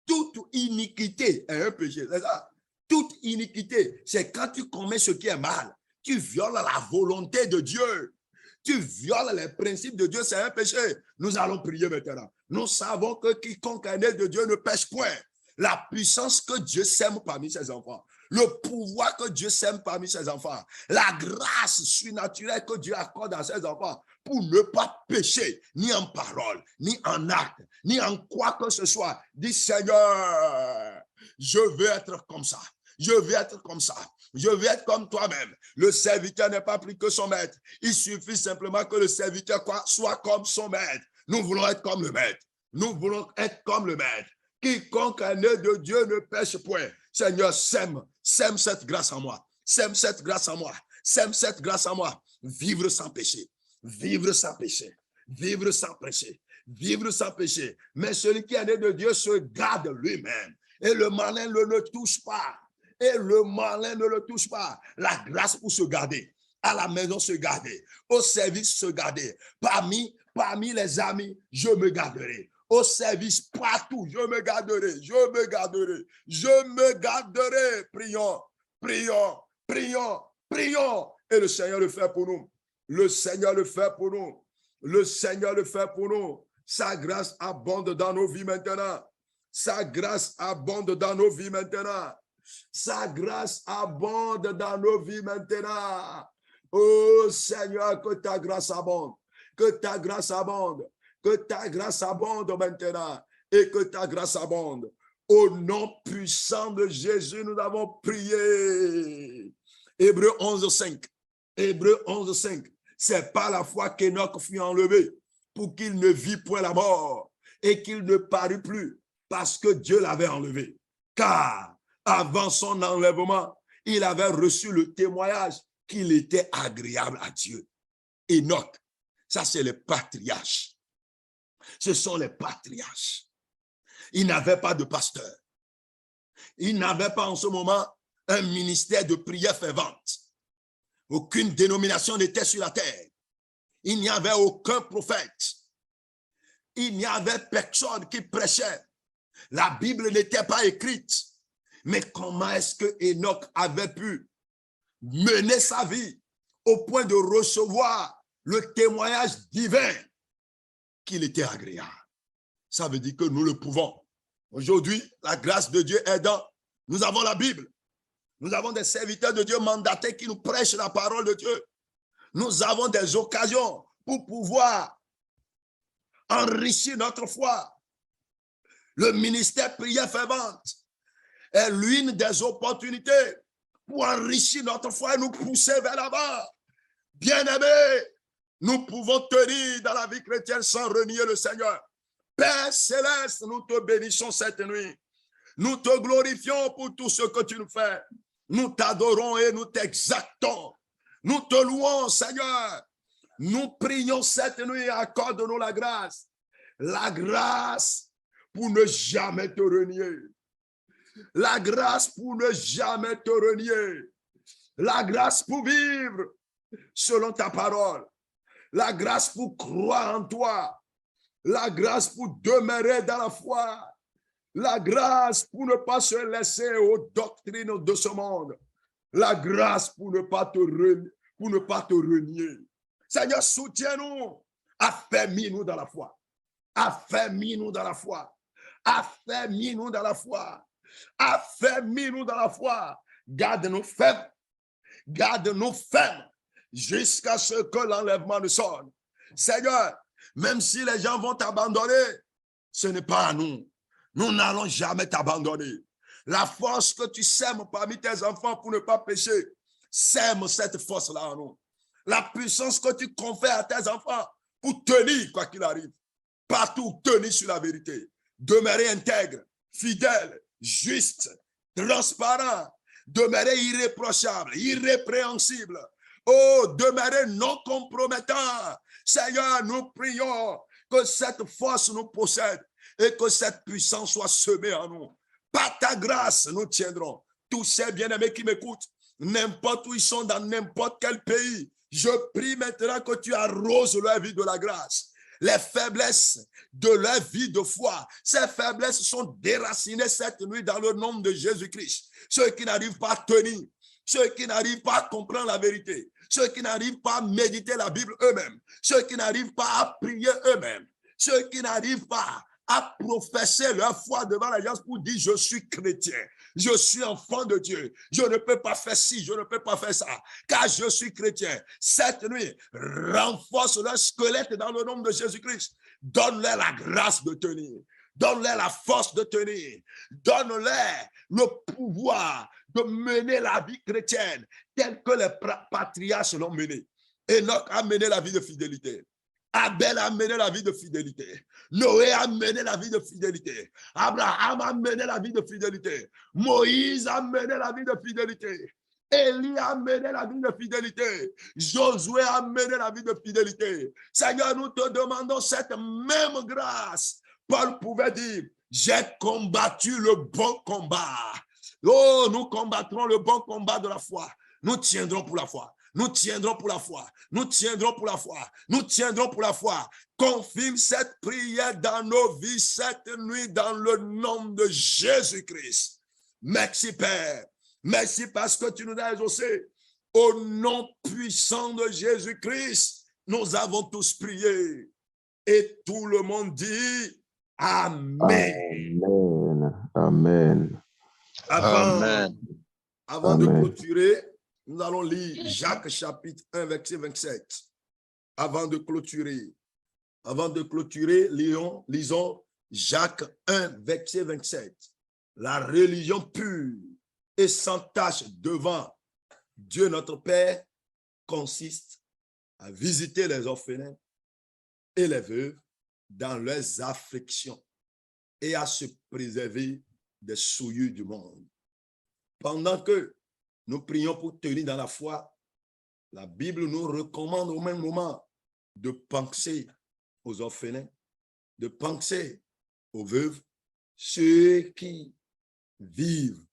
Toute iniquité est un péché. C'est ça. Toute iniquité, c'est quand tu commets ce qui est mal. Tu violes la volonté de Dieu. Tu violes les principes de Dieu, c'est un péché. Nous allons prier maintenant. Nous savons que quiconque est né de Dieu ne pêche point. La puissance que Dieu sème parmi ses enfants, le pouvoir que Dieu sème parmi ses enfants, la grâce surnaturelle que Dieu accorde à ses enfants pour ne pas pécher, ni en parole, ni en acte, ni en quoi que ce soit. Dis Seigneur, je veux être comme ça. Je veux être comme ça. Je veux être comme toi-même. Le serviteur n'est pas plus que son maître. Il suffit simplement que le serviteur soit comme son maître. Nous voulons être comme le maître. Nous voulons être comme le maître. Quiconque est né de Dieu ne pêche point. Seigneur, sème cette grâce en moi. Sème cette grâce en moi. Sème cette grâce en moi. Vivre sans péché. Vivre sans péché. Vivre sans péché. Vivre sans péché. Mais celui qui est né de Dieu se garde lui-même. Et le malin ne le touche pas. Et le malin ne le touche pas. La grâce pour se garder. À la maison, se garder. Au service, se garder. Parmi les amis, je me garderai. Au service, partout, je me garderai. Je me garderai. Je me garderai. Prions, prions, prions, prions. Et le Seigneur le fait pour nous. Le Seigneur le fait pour nous. Le Seigneur le fait pour nous. Sa grâce abonde dans nos vies maintenant. Sa grâce abonde dans nos vies maintenant. Sa grâce abonde dans nos vies maintenant. Oh Seigneur, que ta grâce abonde. Que ta grâce abonde. Que ta grâce abonde maintenant. Et que ta grâce abonde. Au nom puissant de Jésus, nous avons prié. Hébreux 11:5. Hébreux 11:5. C'est par la foi qu'Enoch fut enlevé pour qu'il ne vit point la mort et qu'il ne parut plus parce que Dieu l'avait enlevé. Car avant son enlèvement, il avait reçu le témoignage qu'il était agréable à Dieu. Enoch, ça c'est les patriarches. Ce sont les patriarches. Il n'avait pas de pasteur. Il n'avait pas en ce moment un ministère de prière fervente. Aucune dénomination n'était sur la terre. Il n'y avait aucun prophète. Il n'y avait personne qui prêchait. La Bible n'était pas écrite. Mais comment est-ce que Enoch avait pu mener sa vie au point de recevoir le témoignage divin qu'il était agréable? Ça veut dire que nous le pouvons. Aujourd'hui, la grâce de Dieu est dans. Nous avons la Bible. Nous avons des serviteurs de Dieu mandatés qui nous prêchent la parole de Dieu. Nous avons des occasions pour pouvoir enrichir notre foi. Le ministère prière fervente est l'une des opportunités pour enrichir notre foi et nous pousser vers l'avant. Bien-aimés, nous pouvons tenir dans la vie chrétienne sans renier le Seigneur. Père céleste, nous te bénissons cette nuit. Nous te glorifions pour tout ce que tu nous fais. Nous t'adorons et nous t'exaltons. Nous te louons, Seigneur. Nous prions cette nuit, accorde-nous la grâce. La grâce pour ne jamais te renier. La grâce pour ne jamais te renier. La grâce pour vivre selon ta parole. La grâce pour croire en toi. La grâce pour demeurer dans la foi. La grâce pour ne pas se laisser aux doctrines de ce monde. La grâce pour ne pas te renier. Seigneur, soutiens-nous. Affermis-nous dans la foi. Affermis-nous dans la foi. Affermis-nous dans la foi. Affermis-nous dans la foi. Garde-nous fermes. Garde-nous fermes jusqu'à ce que l'enlèvement ne sonne. Seigneur, même si les gens vont t'abandonner, ce n'est pas à nous. Nous n'allons jamais t'abandonner. La force que tu sèmes parmi tes enfants pour ne pas pécher, sème cette force-là en nous. La puissance que tu confères à tes enfants pour tenir quoi qu'il arrive. Partout, tenir sur la vérité. Demeurer intègre, fidèle, juste, transparent. Demeurer irréprochable, irrépréhensible. Oh, demeurer non compromettant. Seigneur, nous prions que cette force nous possède et que cette puissance soit semée en nous. Par ta grâce, nous tiendrons. Tous ces bien-aimés qui m'écoutent, n'importe où ils sont, dans n'importe quel pays, je prie maintenant que tu arroses leur vie de la grâce. Les faiblesses de leur vie de foi, ces faiblesses sont déracinées cette nuit dans le nom de Jésus-Christ. Ceux qui n'arrivent pas à tenir, ceux qui n'arrivent pas à comprendre la vérité, ceux qui n'arrivent pas à méditer la Bible eux-mêmes, ceux qui n'arrivent pas à prier eux-mêmes, ceux qui n'arrivent pas à professer leur foi devant les gens pour dire je suis chrétien, je suis enfant de Dieu, je ne peux pas faire ci, je ne peux pas faire ça, car je suis chrétien. Cette nuit, renforce leur squelette dans le nom de Jésus-Christ. Donne-leur la grâce de tenir, donne-leur la force de tenir, donne-leur le pouvoir de mener la vie chrétienne telle que les patriarches l'ont menée. Enoch a mené la vie de fidélité. Abel a mené la vie de fidélité. Noé a mené la vie de fidélité. Abraham a mené la vie de fidélité. Moïse a mené la vie de fidélité. Élie a mené la vie de fidélité. Josué a mené la vie de fidélité. Seigneur, nous te demandons cette même grâce. Paul pouvait dire, j'ai combattu le bon combat. Oh, nous combattrons le bon combat de la foi. Nous tiendrons pour la foi. Nous tiendrons pour la foi. Nous tiendrons pour la foi. Nous tiendrons pour la foi. Confirme cette prière dans nos vies cette nuit dans le nom de Jésus-Christ. Merci Père. Merci parce que tu nous as exaucés. Au nom puissant de Jésus-Christ, nous avons tous prié. Et tout le monde dit Amen. Amen. Amen. Avant Amen. de clôturer, nous allons lire Jacques chapitre 1, verset 27. Avant de clôturer, lisons Jacques 1, verset 27. La religion pure et sans tache devant Dieu notre Père consiste à visiter les orphelins et les veuves dans leurs afflictions et à se préserver des souillures du monde. Pendant que nous prions pour tenir dans la foi, la Bible nous recommande au même moment de penser aux orphelins, de penser aux veuves, ceux qui vivent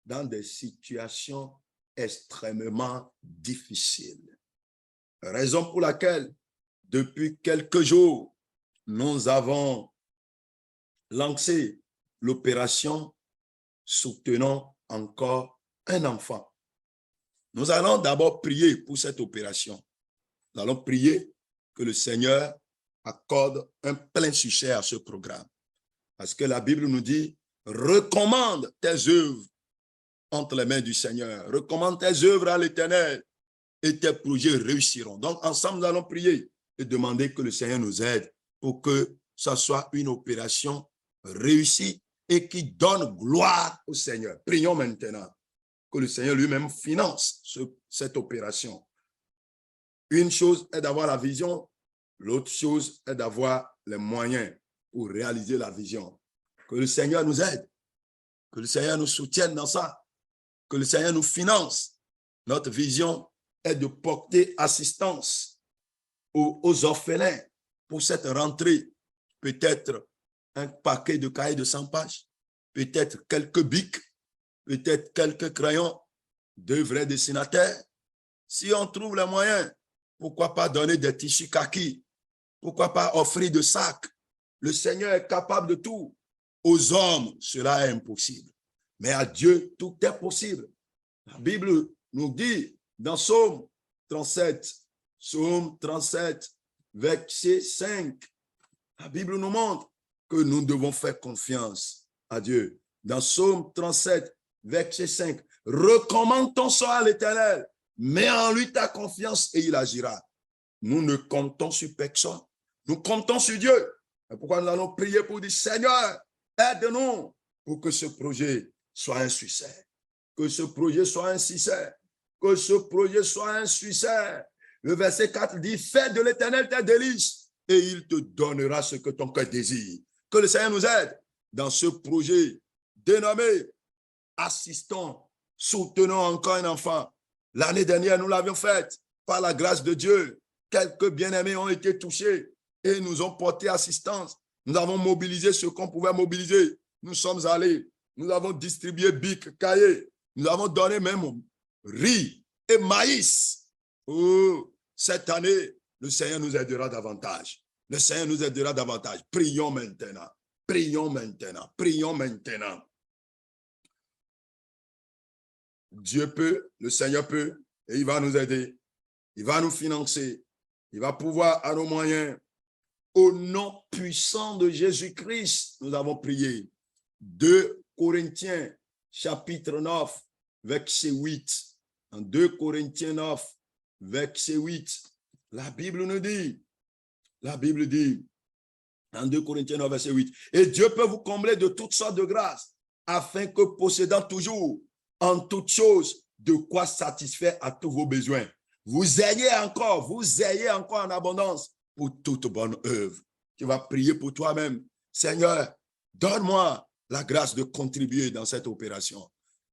dans des situations extrêmement difficiles. Raison pour laquelle, depuis quelques jours, nous avons lancé l'opération Soutenons encore un enfant. Nous allons d'abord prier pour cette opération. Nous allons prier que le Seigneur accorde un plein succès à ce programme. Parce que la Bible nous dit, recommande tes œuvres entre les mains du Seigneur. Recommande tes œuvres à l'Éternel et tes projets réussiront. Donc, ensemble, nous allons prier et demander que le Seigneur nous aide pour que ce soit une opération réussie et qui donne gloire au Seigneur. Prions maintenant que le Seigneur lui-même finance cette opération. Une chose est d'avoir la vision, l'autre chose est d'avoir les moyens pour réaliser la vision. Que le Seigneur nous aide, que le Seigneur nous soutienne dans ça, que le Seigneur nous finance. Notre vision est de porter assistance aux orphelins pour cette rentrée. Peut-être un paquet de cahiers de 100 pages, peut-être quelques bics, peut-être quelques crayons, 2 vrais dessinateurs. Si on trouve les moyens, pourquoi pas donner des tissus kaki? Pourquoi pas offrir des sacs? Le Seigneur est capable de tout. Aux hommes, cela est impossible. Mais à Dieu, tout est possible. La Bible nous dit dans Psaume 37, verset 5, la Bible nous montre que nous devons faire confiance à Dieu. Dans Psaume 37, verset 5, recommande ton sort à l'Éternel, mets en lui ta confiance et il agira. Nous ne comptons sur personne, nous comptons sur Dieu. C'est pourquoi nous allons prier pour dire, Seigneur, aide-nous pour que ce projet soit un succès. Que ce projet soit un succès. Que ce projet soit un succès. Le verset 4 dit, fais de l'Éternel tes délices et il te donnera ce que ton cœur désire. Que le Seigneur nous aide dans ce projet dénommé assistons, soutenons encore un enfant. L'année dernière, nous l'avions fait par la grâce de Dieu. Quelques bien-aimés ont été touchés et nous ont porté assistance. Nous avons mobilisé ce qu'on pouvait mobiliser. Nous sommes allés, nous avons distribué bic, cahiers, nous avons donné même riz et maïs. Oh, cette année, le Seigneur nous aidera davantage. Le Seigneur nous aidera davantage. Prions maintenant. Prions maintenant. Prions maintenant. Dieu peut, le Seigneur peut, et il va nous aider. Il va nous financer. Il va pouvoir à nos moyens. Au nom puissant de Jésus-Christ, nous avons prié. 2 Corinthiens, chapitre 9, verset 8. En 2 Corinthiens 9, verset 8, la Bible nous dit, en 2 Corinthiens 9, verset 8, et Dieu peut vous combler de toutes sortes de grâces, afin que possédant toujours en toutes choses de quoi satisfaire à tous vos besoins, vous ayez encore en abondance pour toute bonne œuvre. Tu vas prier pour toi-même. Seigneur, donne-moi la grâce de contribuer dans cette opération.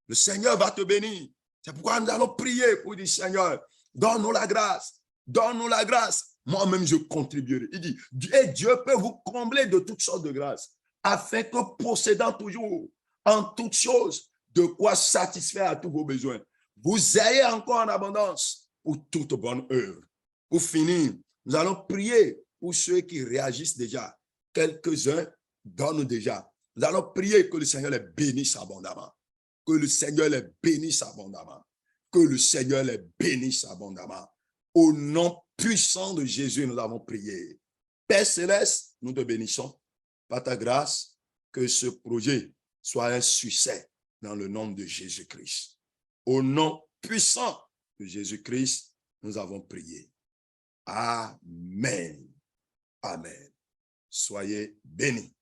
Le Seigneur va te bénir. C'est pourquoi nous allons prier pour dire, Seigneur, donne-nous la grâce. Donne-nous la grâce. Moi-même, je contribuerai. Il dit, et Dieu peut vous combler de toutes sortes de grâces, afin que possédant toujours en toutes choses de quoi satisfaire à tous vos besoins, vous ayez encore en abondance pour toute bonne œuvre. Pour finir, nous allons prier pour ceux qui réagissent déjà. Quelques-uns donnent déjà. Nous allons prier que le Seigneur les bénisse abondamment. Que le Seigneur les bénisse abondamment. Que le Seigneur les bénisse abondamment. Au nom puissant de Jésus, nous avons prié. Père Céleste, nous te bénissons par ta grâce, que ce projet soit un succès dans le nom de Jésus-Christ. Au nom puissant de Jésus-Christ, nous avons prié. Amen. Amen. Soyez bénis.